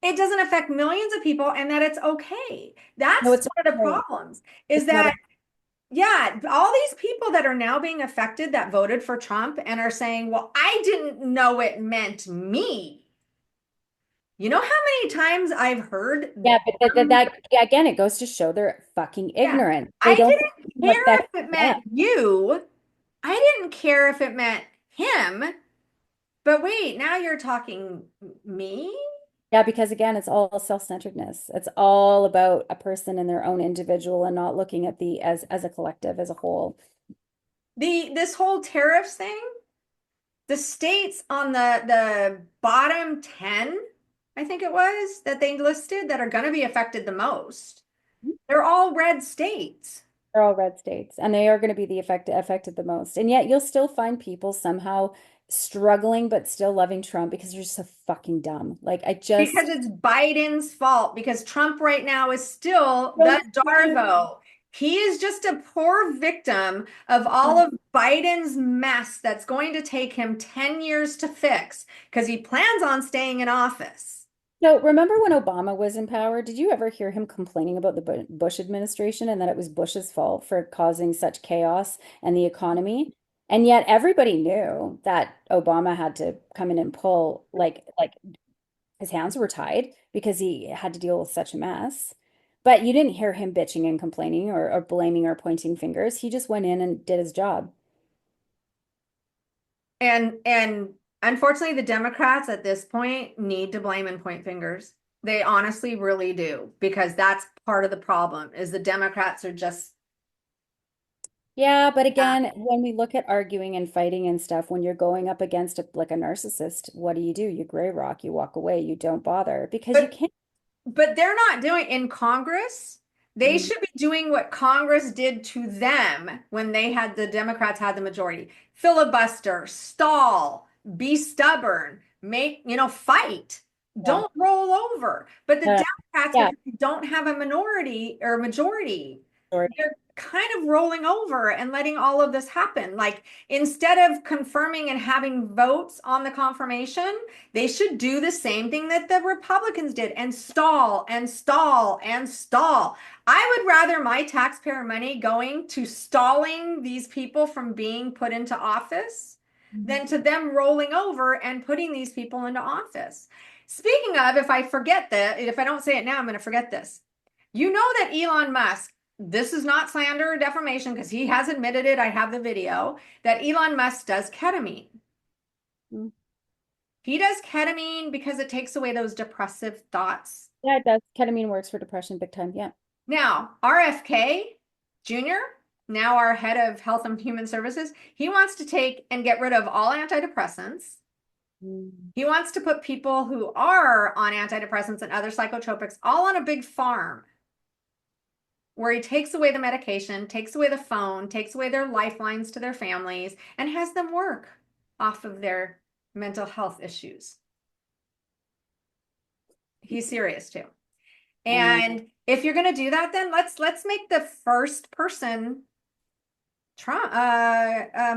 A: it doesn't affect millions of people and that it's okay.
B: No,
A: That's
B: it's
A: one of the
B: okay.
A: problems is
B: It's not
A: that,
B: a,
A: yeah, all these people that are now being affected that voted for Trump and are saying, well, I didn't know it meant me. You know how many times I've heard
B: yeah, but
A: them.
B: yeah, again, it goes to show they're fucking
A: Yeah.
B: ignorant. They
A: I
B: don't think
A: didn't
B: it
A: care
B: affects
A: if it
B: them.
A: meant you. I didn't care if it meant him. But wait, now you're talking me?
B: Yeah, because again, it's all self-centeredness. It's all about a person and their own individual and not looking at the as a collective, as a whole.
A: This whole tariffs thing, the states on the bottom 10, I think it was, that they listed that are going to be affected the most. They're all red states.
B: They're all red states, and they are going to be the affected the most. And yet, you'll still find people somehow struggling but still loving Trump because they're just so fucking dumb. Like I
A: Because
B: just
A: it's Biden's fault, because Trump right now is still the
B: don't see.
A: Darvo. He is just a poor victim of all of Biden's mess that's going to take him 10 years to fix because he plans on staying in office.
B: So remember when Obama was in power? Did you ever hear him complaining about the Bush administration and that it was Bush's fault for causing such chaos and the economy? And yet everybody knew that Obama had to come in and pull like his hands were tied because he had to deal with such a mess. But you didn't hear him bitching and complaining or blaming or pointing fingers. He just went in and did his job.
A: And unfortunately, the Democrats at this point need to blame and point fingers. They honestly really do, because that's part of the problem is the Democrats are just
B: Yeah, but again, when we look at arguing and fighting and stuff, when you're going up against like a narcissist, what do? You gray rock, you walk away, you don't bother because you
A: but
B: can't.
A: But they're not doing in Congress. They
B: Mm,
A: should be doing what Congress did to them when the Democrats had the majority. Filibuster, stall, be stubborn, fight.
B: yeah.
A: Don't roll over. But the
B: Uh,
A: Democrats,
B: yeah.
A: because they don't have a minority or majority,
B: Sorry.
A: they're kind of rolling over and letting all of this happen. Like, instead of confirming and having votes on the confirmation, they should do the same thing that the Republicans did and stall and stall and stall. I would rather my taxpayer money going to stalling these people from being put into office than to them rolling over and putting these people into office. Speaking of, if I don't say it now, I'm going to forget this. You know that Elon Musk, this is not slander or defamation because he has admitted it. I have the video that Elon Musk does ketamine.
B: Mm.
A: He does ketamine because it takes away those depressive thoughts.
B: Yeah, it does. Ketamine works for depression big time. Yeah.
A: Now, RFK Jr., now our head of Health and Human Services, he wants to take and get rid of all antidepressants.
B: Mm.
A: He wants to put people who are on antidepressants and other psychotropics all on a big farm where he takes away the medication, takes away the phone, takes away their lifelines to their families, and has them work off of their mental health issues. He's serious too.
B: I know.
A: And if you're going to do that, then let's make the first person Trump,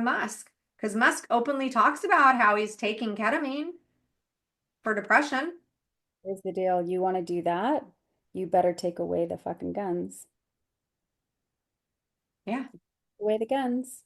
A: Musk, because Musk openly talks about how he's taking ketamine for depression.
B: Here's the deal. You want to do that? You better take away the fucking guns.
A: Yeah.
B: Away the guns.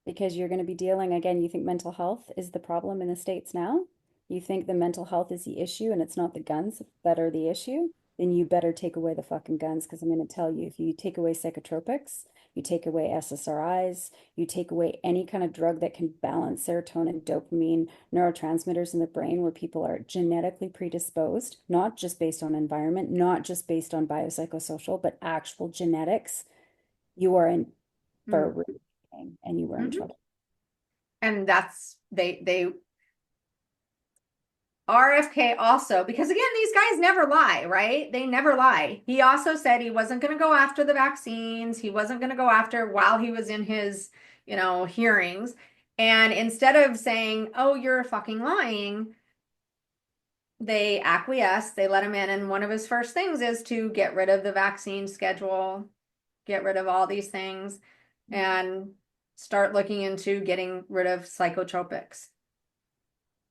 B: Because you're going to be dealing again, you think mental health is the problem in the States now? You think the mental health is the issue and it's not the guns that are the issue? Then you better take away the fucking guns because I'm going to tell you if you take away psychotropics, you take away SSRIs, you take away any kind of drug that can balance serotonin, dopamine, neurotransmitters in the brain where people are genetically predisposed, not just based on environment, not just based on biopsychosocial, but actual genetics, you are in for a
A: Mm-hmm.
B: real thing and you were in trouble.
A: And that's they RFK also, because again, these guys never lie, right? They never lie. He also said he wasn't going to go after the vaccines. He wasn't going to go after while he was in his, hearings. And instead of saying, "Oh, you're fucking lying," they acquiesce, they let him in, and one of his first things is to get rid of the vaccine schedule, get rid of all these things, and start looking into getting rid of psychotropics.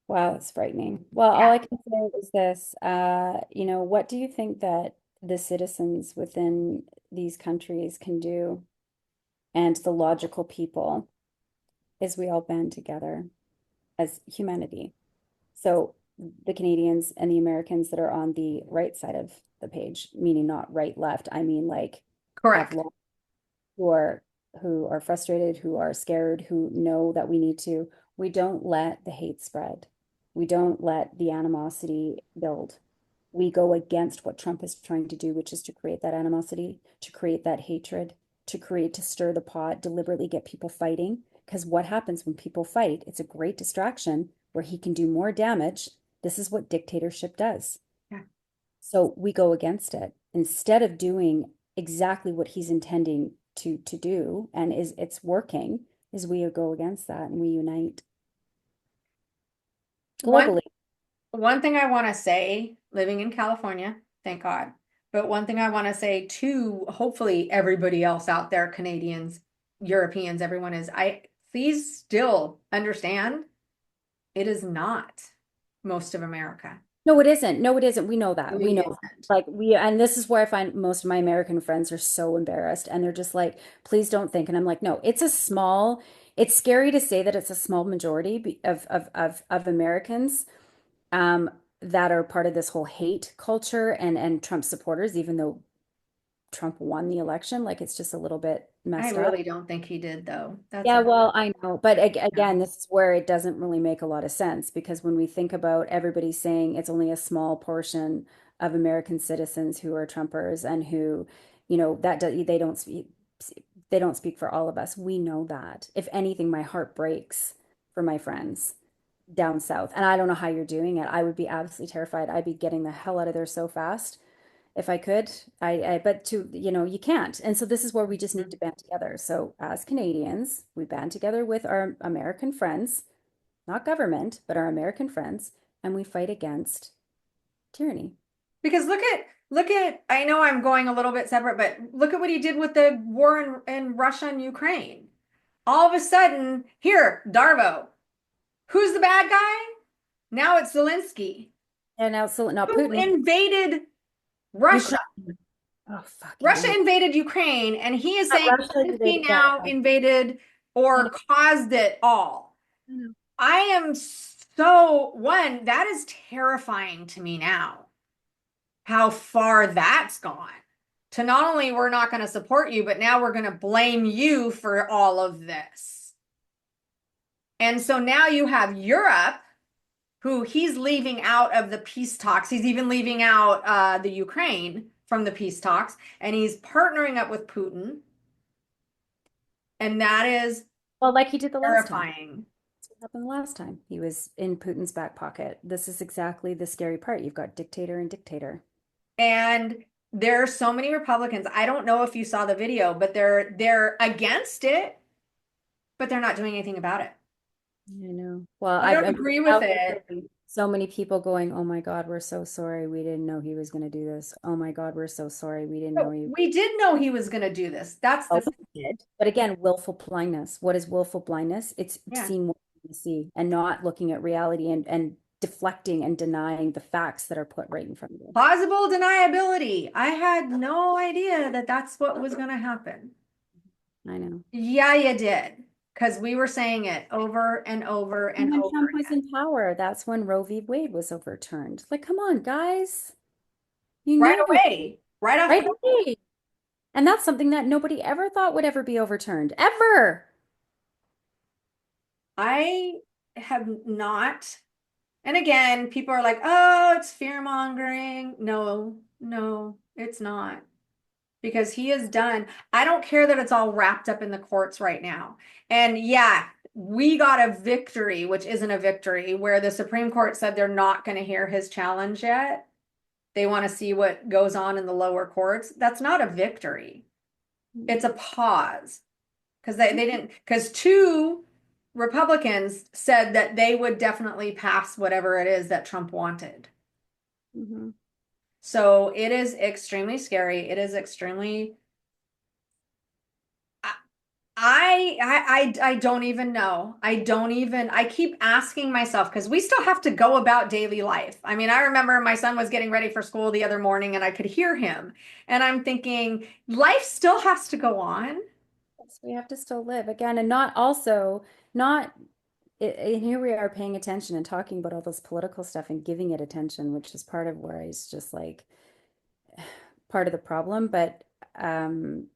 B: Wow, that's frightening. Well, all
A: Yeah.
B: I can say is this, what do you think that the citizens within these countries can do, and the logical people, is we all band together as humanity. So the Canadians and the Americans that are on the right side of the page, meaning not right, left, I mean like have
A: Correct.
B: law who are frustrated, who are scared, who know that we need to. We don't let the hate spread. We don't let the animosity build. We go against what Trump is trying to do, which is to create that animosity, to create that hatred, to stir the pot, deliberately get people fighting. Because what happens when people fight? It's a great distraction where he can do more damage. This is what dictatorship does.
A: Yeah.
B: So we go against it instead of doing exactly what he's intending to do, and is it's working, is we go against that and we unite
A: One
B: globally.
A: one thing I want to say, living in California, thank God. But one thing I want to say to hopefully everybody else out there, Canadians, Europeans, everyone is, I please still understand it is not most of America.
B: No, it isn't. No, it isn't. We know that. We
A: Really
B: know that.
A: isn't.
B: Like and this is where I find most of my American friends are so embarrassed and they're just like, please don't think. And I'm like, no, it's scary to say that it's a small majority of Americans that are part of this whole hate culture and Trump supporters, even though Trump won the election. Like it's just a little bit
A: I
B: messed up.
A: really don't think he did though. That's
B: Yeah,
A: a
B: well, I know. But
A: yeah.
B: again, this is where it doesn't really make a lot of sense because when we think about everybody saying it's only a small portion of American citizens who are Trumpers and who, they don't speak for all of us. We know that. If anything, my heart breaks for my friends down south. And I don't know how you're doing it. I would be absolutely terrified. I'd be getting the hell out of there so fast if I could. But you can't. And so this is where we just need to band together. So as Canadians, we band together with our American friends, not government, but our American friends, and we fight against tyranny.
A: Because look at I know I'm going a little bit separate, but look at what he did with the war in Russia and Ukraine. All of a sudden, here, Darvo. Who's the bad guy? Now it's Zelensky,
B: And now, so now
A: who
B: Putin,
A: invaded Russia.
B: Ukraine. Oh, fucking
A: Russia
B: hell.
A: invaded Ukraine, and he is
B: Yeah,
A: saying
B: Russia
A: Zelensky
B: invaded, yeah.
A: now invaded
B: I
A: or
B: know.
A: caused it all.
B: I know.
A: I am so, one, that is terrifying to me now, how far that's gone. To not only we're not going to support you, but now we're going to blame you for all of this. And so now you have Europe, who he's leaving out of the peace talks. He's even leaving out the Ukraine from the peace talks, and he's partnering up with Putin. And that is
B: Well, like he did the last time.
A: terrifying.
B: That's what happened the last time. He was in Putin's back pocket. This is exactly the scary part. You've got dictator and dictator.
A: And there are so many Republicans. I don't know if you saw the video, but they're against it, but they're not doing anything about it.
B: I know. Well,
A: I don't
B: I'm
A: agree with
B: now
A: it.
B: hearing so many people going, "Oh my God, we're so sorry. We didn't know he was going to do this. Oh my God, we're so sorry. We didn't know
A: So
B: he."
A: we did know he was going to do this. That's
B: Oh,
A: the
B: we did. But again, willful blindness. What is willful blindness? It's
A: yeah.
B: seeing what you see and not looking at reality and deflecting and denying the facts that are put right in front of you.
A: Plausible deniability. I had no idea that that's what was going to happen.
B: I know.
A: Yeah, you did. Because we were saying it over and over
B: And
A: and
B: when
A: over
B: Trump was
A: again.
B: in power, that's when Roe v. Wade was overturned. Like, come on, guys. You
A: Right
B: knew
A: away. Right off
B: right
A: the
B: away. And that's something that nobody ever thought would ever be overturned, ever.
A: I have not. And again, people are like, oh, it's fear mongering. No, no, it's not. Because he is done. I don't care that it's all wrapped up in the courts right now. And yeah, we got a victory, which isn't a victory, where the Supreme Court said they're not going to hear his challenge yet. They want to see what goes on in the lower courts. That's not a victory. It's a pause. Because they didn't, because two Republicans said that they would definitely pass whatever it is that Trump wanted.
B: Mhm.
A: So it is extremely scary. It is extremely I don't even know. I keep asking myself because we still have to go about daily life. I mean, I remember my son was getting ready for school the other morning and I could hear him. And I'm thinking, life still has to go on.
B: Yes, we have to still live again, and not also not. And here we are paying attention and talking about all this political stuff and giving it attention, which is part of where it's just like part of the problem. But um,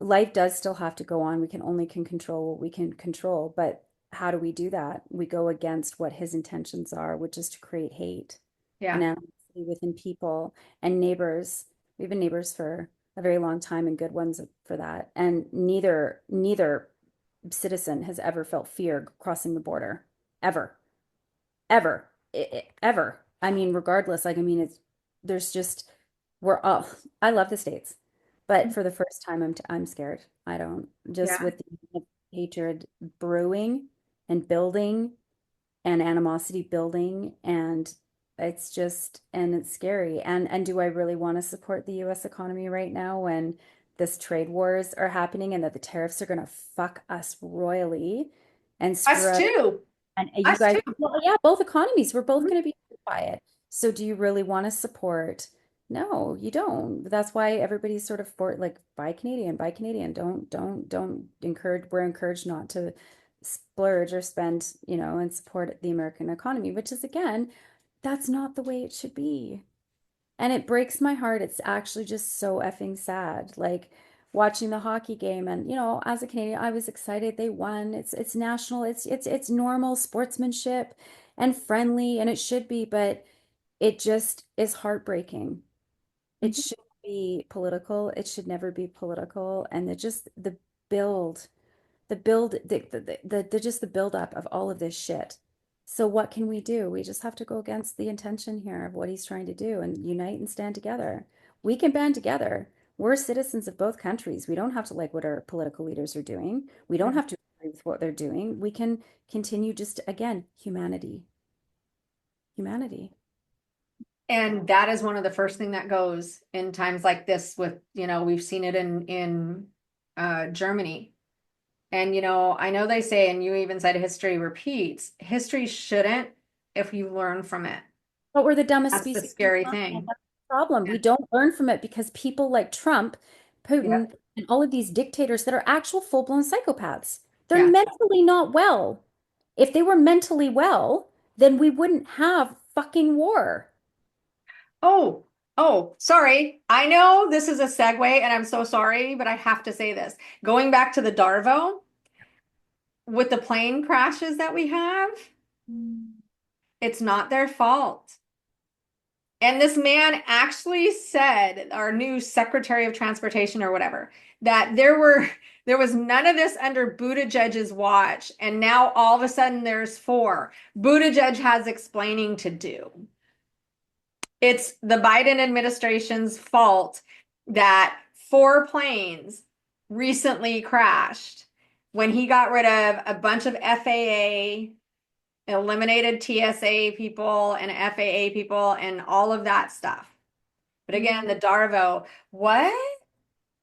B: life does still have to go on. We can only can control what we can control. But how do we do that? We go against what his intentions are, which is to create hate and
A: Yeah.
B: animosity within people and neighbors. We've been neighbors for a very long time and good ones for that. And neither citizen has ever felt fear crossing the border, ever, ever, ever. I mean, regardless, like, I mean, it's, there's just, we're all, I love the States, but for the first time, I'm scared. I don't, just
A: Yeah.
B: with the hatred brewing and building and animosity building, and it's just, and it's scary. And do I really want to support the US economy right now when this trade wars are happening and that the tariffs are going to fuck us royally and
A: Us
B: screw
A: too.
B: and you
A: Us
B: guys,
A: too.
B: well, yeah, both economies, we're both
A: Mhm.
B: going to be hurt by it. So do you really want to support? No, you don't. That's why everybody's sort of for like buy Canadian, buy Canadian. Don't encourage. We're encouraged not to splurge or spend, and support the American economy, which is again, that's not the way it should be. And it breaks my heart. It's actually just so effing sad. Like watching the hockey game and as a Canadian, I was excited they won. It's national. It's normal sportsmanship and friendly and it should be, but it just is heartbreaking. It
A: Mhm.
B: should be political. It should never be political. And the build the just the buildup of all of this shit. So what can we do? We just have to go against the intention here of what he's trying to do and unite and stand together. We can band together. We're citizens of both countries. We don't have to like what our political leaders are doing. We don't
A: Yeah.
B: have to agree with what they're doing. We can continue just again, humanity. Humanity.
A: And that is one of the first thing that goes in times like this with, we've seen it in Germany. And I know they say, and you even said history repeats. History shouldn't if you learn from it.
B: But we're the dumbest
A: That's the
B: species on
A: scary
B: the planet.
A: thing.
B: That's the problem.
A: Yeah.
B: We don't learn from it because people like Trump,
A: Yeah.
B: Putin, and all of these dictators that are actual full-blown psychopaths. They're
A: Yeah.
B: mentally not well. If they were mentally well, then we wouldn't have fucking war.
A: Oh, sorry. I know this is a segue and I'm so sorry, but I have to say this. Going back to the Darvo with the plane crashes that we have,
B: Mm.
A: it's not their fault. And this man actually said, our new Secretary of Transportation or whatever, that there was none of this under Buttigieg's watch, and now all of a sudden there's four. Buttigieg has explaining to do. It's the Biden administration's fault that four planes recently crashed when he got rid of a bunch of FAA, eliminated TSA people and FAA people and all of that stuff. But again,
B: Mm.
A: the Darvo, what?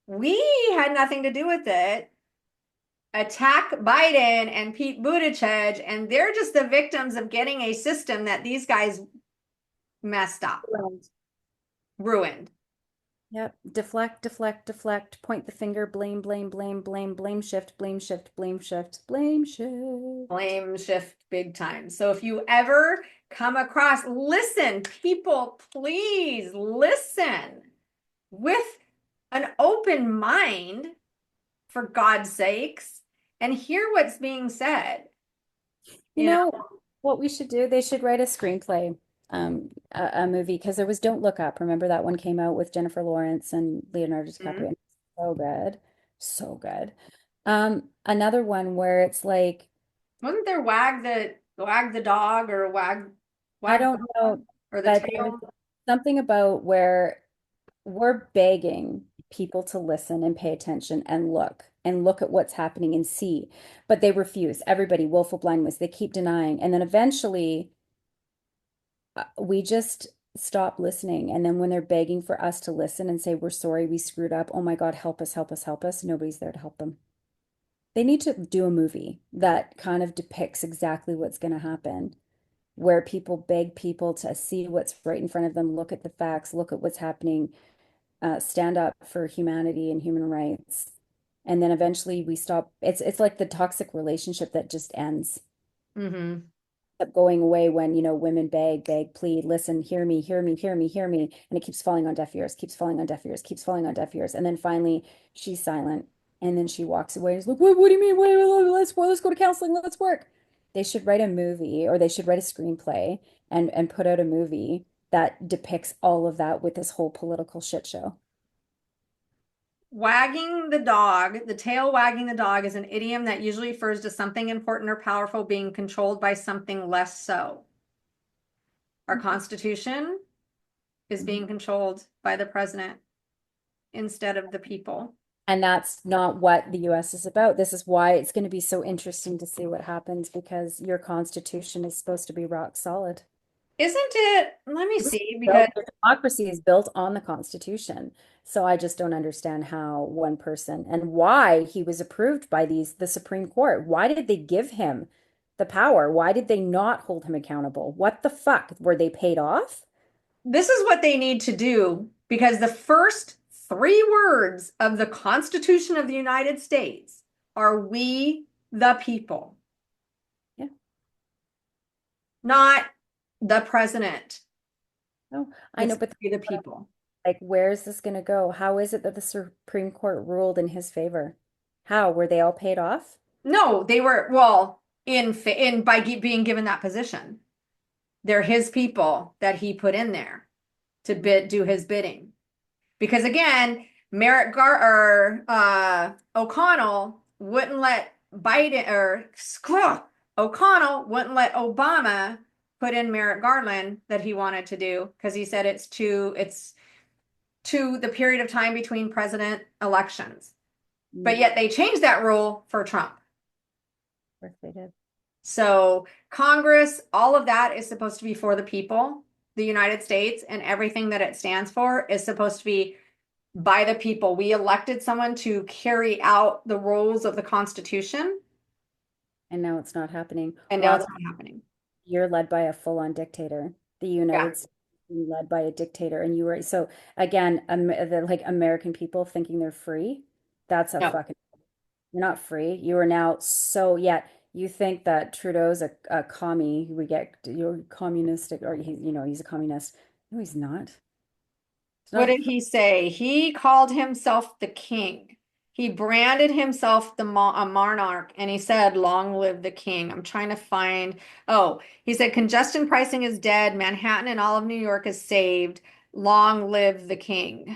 A: We had nothing to do with it. Attack Biden and Pete Buttigieg, and they're just the victims of getting a system that these guys messed up,
B: Right.
A: ruined.
B: Yep. Deflect, deflect, deflect, point the finger, blame, blame, blame, blame, blame shift, blame shift, blame shift, blame shift.
A: Blame shift big time. So if you ever come across, listen, people, please listen with an open mind, for God's sakes, and hear what's being said.
B: You
A: You know,
B: know what we should do? They should write a screenplay, a movie, because there was Don't Look Up. Remember that one came out with Jennifer Lawrence and Leonardo
A: Mhm.
B: DiCaprio? So good. So good. Another one where it's like,
A: Wasn't there wag the dog or
B: I
A: wag the
B: don't
A: dog
B: know,
A: or the
B: but there was
A: tail?
B: something about where we're begging people to listen and pay attention and look at what's happening and see, but they refuse. Everybody, willful blindness, they keep denying. And then eventually we just stop listening. And then when they're begging for us to listen and say, we're sorry, we screwed up. Oh my God, help us, help us, help us. Nobody's there to help them. They need to do a movie that kind of depicts exactly what's going to happen, where people beg people to see what's right in front of them, look at the facts, look at what's happening, stand up for humanity and human rights. And then eventually we stop. It's like the toxic relationship that just ends
A: Mm-hmm.
B: up going away when, women beg, beg, plead, listen, hear me, hear me, hear me, hear me. And it keeps falling on deaf ears, keeps falling on deaf ears, keeps falling on deaf ears. And then finally she's silent. And then she walks away and is like, what do you mean? Let's go to counseling, let's work. They should write a movie, or they should write a screenplay and put out a movie that depicts all of that with this whole political shit show.
A: Wagging the dog, the tail wagging the dog is an idiom that usually refers to something important or powerful being controlled by something less so. Our Constitution is being controlled by the president instead of the people.
B: And that's not what the US is about. This is why it's going to be so interesting to see what happens, because your constitution is supposed to be rock solid.
A: Isn't it? Let me see, because
B: Built, your democracy is built on the Constitution. So I just don't understand how one person, and why he was approved by the Supreme Court. Why did they give him the power? Why did they not hold him accountable? What the fuck? Were they paid off?
A: this is what they need to do, because the first three words of the Constitution of the United States are "we the people,"
B: Yeah.
A: not the president.
B: No, I know,
A: It's
B: but
A: "we the people."
B: like, where is this going to go? How is it that the Supreme Court ruled in his favor? How were they all paid off?
A: No, they were, well, in by being given that position. They're his people that he put in there to do his bidding. Because again, O'Connell wouldn't let Biden, or O'Connell wouldn't let Obama put in Merrick Garland that he wanted to do, because he said it's to the period of time between president elections. But yet they changed that rule for Trump.
B: Of course they did.
A: So Congress, all of that is supposed to be for the people, the United States, and everything that it stands for is supposed to be by the people. We elected someone to carry out the rules of the Constitution,
B: And now it's not happening.
A: and now it's
B: While
A: not happening.
B: you're led by a full-on dictator, the
A: Yeah.
B: United States is being led by a dictator, and you were so again, like American people thinking they're free. That's a
A: No.
B: fucking You're not free. You are now so yet you think that Trudeau's a commie. We get you're communistic, or he's a communist. No, he's not. He's
A: What
B: not.
A: did he say? He called himself the king. He branded himself a monarch, and he said, "Long live the king." I'm trying to find. Oh, he said, "Congestion pricing is dead. Manhattan and all of New York is saved. Long live the king."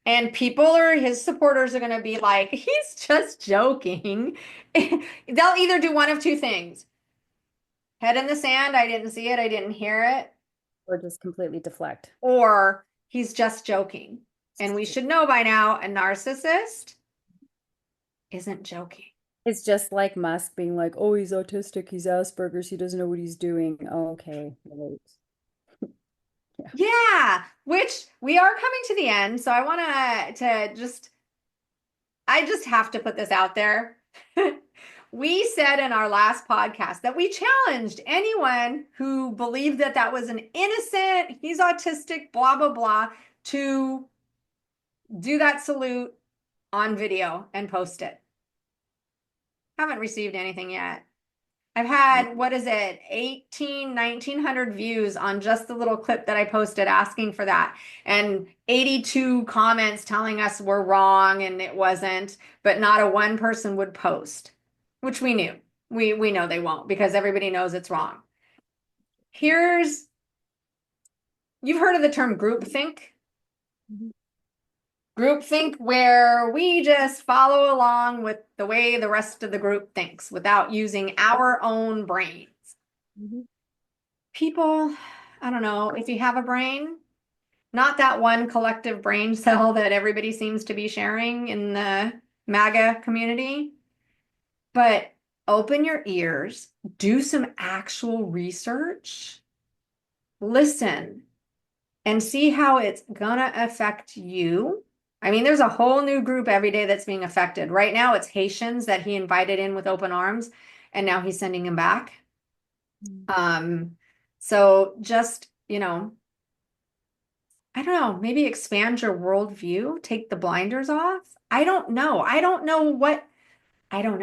A: And people, or his supporters, are going to be like, "He's just joking." They'll either do one of two things: head in the sand, I didn't see it, I didn't hear it,
B: Or just completely deflect.
A: or he's just joking. And we should know by now, a narcissist isn't joking.
B: It's just like Musk being like, "Oh, he's autistic, he's Asperger's, he doesn't know what he's doing." Oh, okay, right. Yeah.
A: Yeah, which we are coming to the end, so I want to just I just have to put this out there. We said in our last podcast that we challenged anyone who believed that that was an innocent, he's autistic, blah, blah, blah, to do that salute on video and post it. Haven't received anything yet. I've had, what is it, 1,900 views on just the little clip that I posted asking for that. And 82 comments telling us we're wrong and it wasn't, but not a one person would post, which we knew. We know they won't, because everybody knows it's wrong. You've heard of the term groupthink?
B: Mhm.
A: Groupthink, where we just follow along with the way the rest of the group thinks without using our own brains.
B: Mhm.
A: People, I don't know, if you have a brain, not that one collective brain cell that everybody seems to be sharing in the MAGA community, but open your ears, do some actual research, listen and see how it's gonna affect you. I mean, there's a whole new group every day that's being affected. Right now, it's Haitians that he invited in with open arms, and now he's sending them back.
B: Mm.
A: So just, I don't know, maybe expand your worldview, take the blinders off. I don't know. I don't know. I don't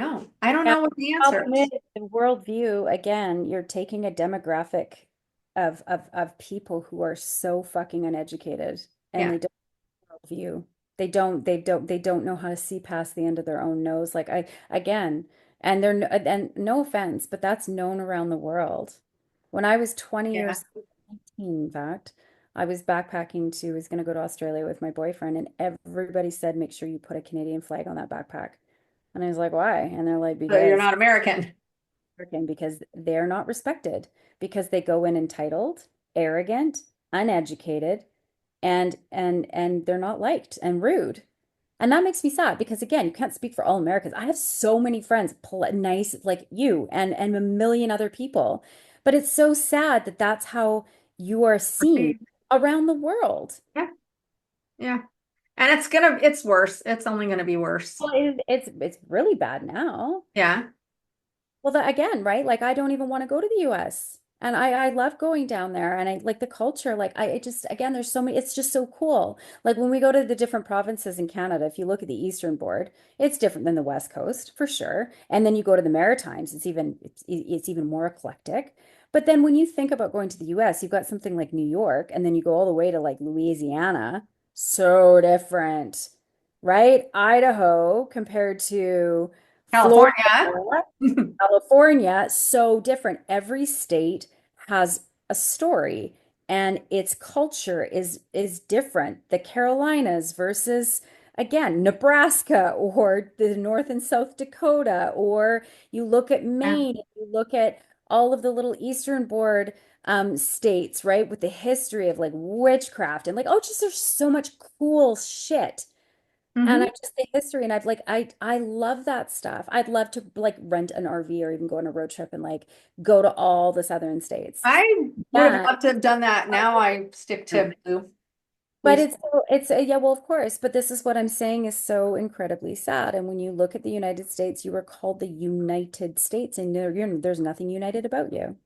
B: Yeah,
A: know what the
B: the
A: answer
B: problem is
A: is.
B: the worldview, again, you're taking a demographic of people who are so fucking uneducated and
A: Yeah.
B: they don't view. They don't know how to see past the end of their own nose. Like I again, and no offense, but that's known around the world. When I was 20
A: Yeah.
B: years, 19, in fact, I was backpacking was going to go to Australia with my boyfriend, and everybody said, make sure you put a Canadian flag on that backpack. And I was like, why? And they're like,
A: So you're
B: because
A: not American.
B: because they're not respected, because they go in entitled, arrogant, uneducated, and they're not liked and rude. And that makes me sad because again, you can't speak for all Americans. I have so many friends, nice like you and a million other people. But it's so sad that that's how you are seen around the world.
A: Yeah. Yeah. And it's worse. It's only gonna be worse.
B: Well, it's really bad now.
A: Yeah.
B: Well, that again, right? Like I don't even want to go to the US. And I love going down there and I like the culture. Like I it just again, there's so many, it's just so cool. Like when we go to the different provinces in Canada, if you look at the Eastern Board, it's different than the West Coast for sure. And then you go to the Maritimes, it's even more eclectic. But then when you think about going to the US, you've got something like New York, and then you go all the way to like Louisiana. So different, right? Idaho compared to Florida.
A: California.
B: California, so different. Every state has a story and its culture is different. The Carolinas versus again, Nebraska or the North and South Dakota, or you look at
A: Yeah.
B: Maine, you look at all of the little Eastern Board states, right? With the history of like witchcraft and like, oh, just there's so much cool shit. And I
A: Hmm.
B: just the history and I love that stuff. I'd love to like rent an RV or even go on a road trip and like go to all the southern states.
A: I would have
B: Yeah.
A: loved to have done that. Now I stick to blue.
B: But
A: Blue.
B: yeah, well, of course, but this is what I'm saying is so incredibly sad. And when you look at the United States, you were called the United States, and there's nothing united about you.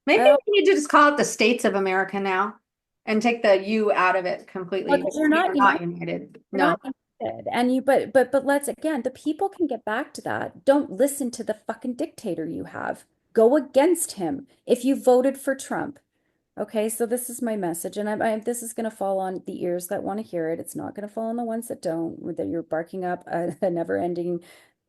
A: Maybe
B: Oh,
A: we need to just call it the States of America now and take the U out of it
B: well,
A: completely.
B: because you're
A: We
B: not
A: are not united.
B: You're
A: No.
B: not interested. And but let's again, the people can get back to that. Don't listen to the fucking dictator you have. Go against him if you voted for Trump. Okay, so this is my message, and this is going to fall on the ears that want to hear it. It's not going to fall on the ones that don't, that you're barking up a never-ending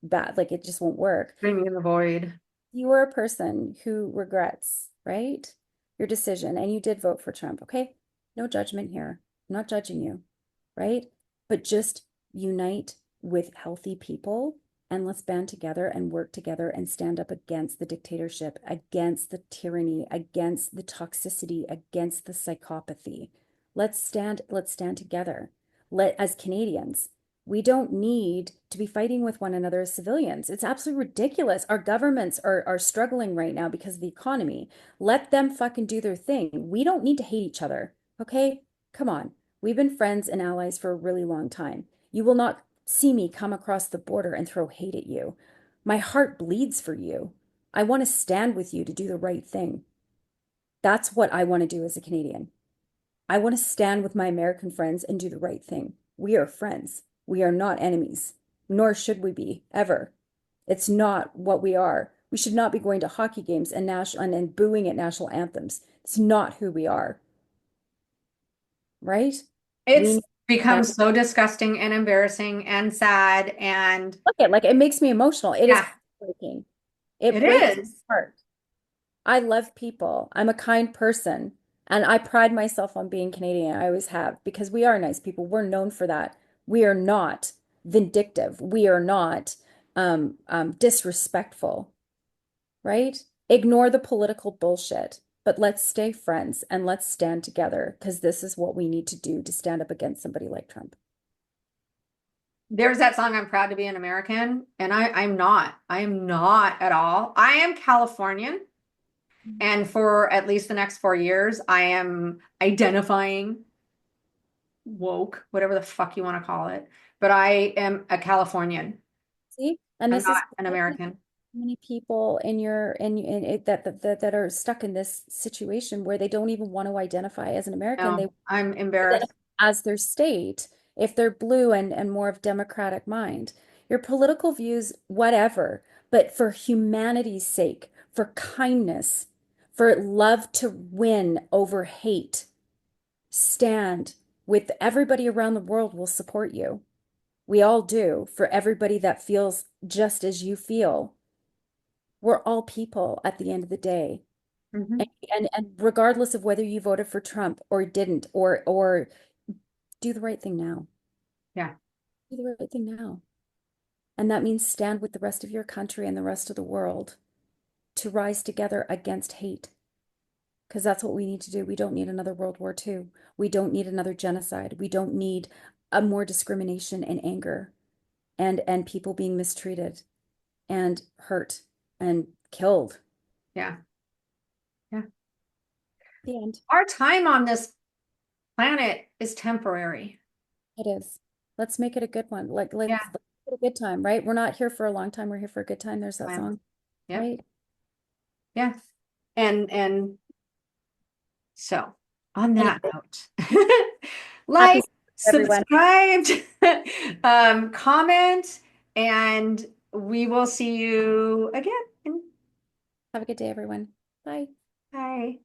B: bat, like it just won't work.
A: Screaming in the void.
B: You are a person who regrets, right? Your decision, and you did vote for Trump, okay? No judgment here. I'm not judging you, right? But just unite with healthy people and let's band together and work together and stand up against the dictatorship, against the tyranny, against the toxicity, against the psychopathy. Let's stand together. As Canadians, we don't need to be fighting with one another as civilians. It's absolutely ridiculous. Our governments are struggling right now because of the economy. Let them fucking do their thing. We don't need to hate each other. Okay? Come on. We've been friends and allies for a really long time. You will not see me come across the border and throw hate at you. My heart bleeds for you. I want to stand with you to do the right thing. That's what I want to do as a Canadian. I want to stand with my American friends and do the right thing. We are friends. We are not enemies, nor should we be ever. It's not what we are. We should not be going to hockey games and booing at national anthems. It's not who we are, right? We
A: It's
B: need to
A: become
B: stand.
A: so disgusting and embarrassing and sad. And
B: Look at like it makes me emotional. It is
A: yeah,
B: heartbreaking.
A: it
B: It breaks
A: is.
B: my heart. I love people. I'm a kind person. And I pride myself on being Canadian. I always have, because we are nice people. We're known for that. We are not vindictive. We are not disrespectful, right? Ignore the political bullshit, but let's stay friends and let's stand together because this is what we need to do to stand up against somebody like Trump.
A: There's that song, I'm proud to be an American. And I'm not. I am not at all. I am Californian. And for at least the next 4 years, I am identifying woke, whatever the fuck you want to call it. But I am a Californian.
B: See, and
A: I'm
B: this is
A: not an American.
B: many people in it that are stuck in this situation where they don't even want to identify as an American. They
A: No, I'm
B: identify
A: embarrassed.
B: as their state if they're blue and more of democratic mind. Your political views, whatever, but for humanity's sake, for kindness, for love to win over hate, stand with everybody around the world will support you. We all do, for everybody that feels just as you feel. We're all people at the end of the day.
A: Hmm.
B: And regardless of whether you voted for Trump or didn't, or do the right thing now.
A: Yeah,
B: Do the right thing now. And that means stand with the rest of your country and the rest of the world to rise together against hate. Because that's what we need to do. We don't need another World War II. We don't need another genocide. We don't need a more discrimination and anger and people being mistreated and hurt and killed.
A: yeah, yeah.
B: The end.
A: Our time on this planet is temporary.
B: It is. Let's make it a good one.
A: Yeah,
B: Let's make it a good time, right? We're not here for a long time. We're here for a good time. There's that
A: time.
B: song,
A: Yep.
B: right?
A: Yeah. And so on that
B: Anyway,
A: note,
B: happy
A: like,
B: everyone.
A: subscribe, comment, and we will see you again.
B: Have a good day, everyone. Bye.
A: Bye.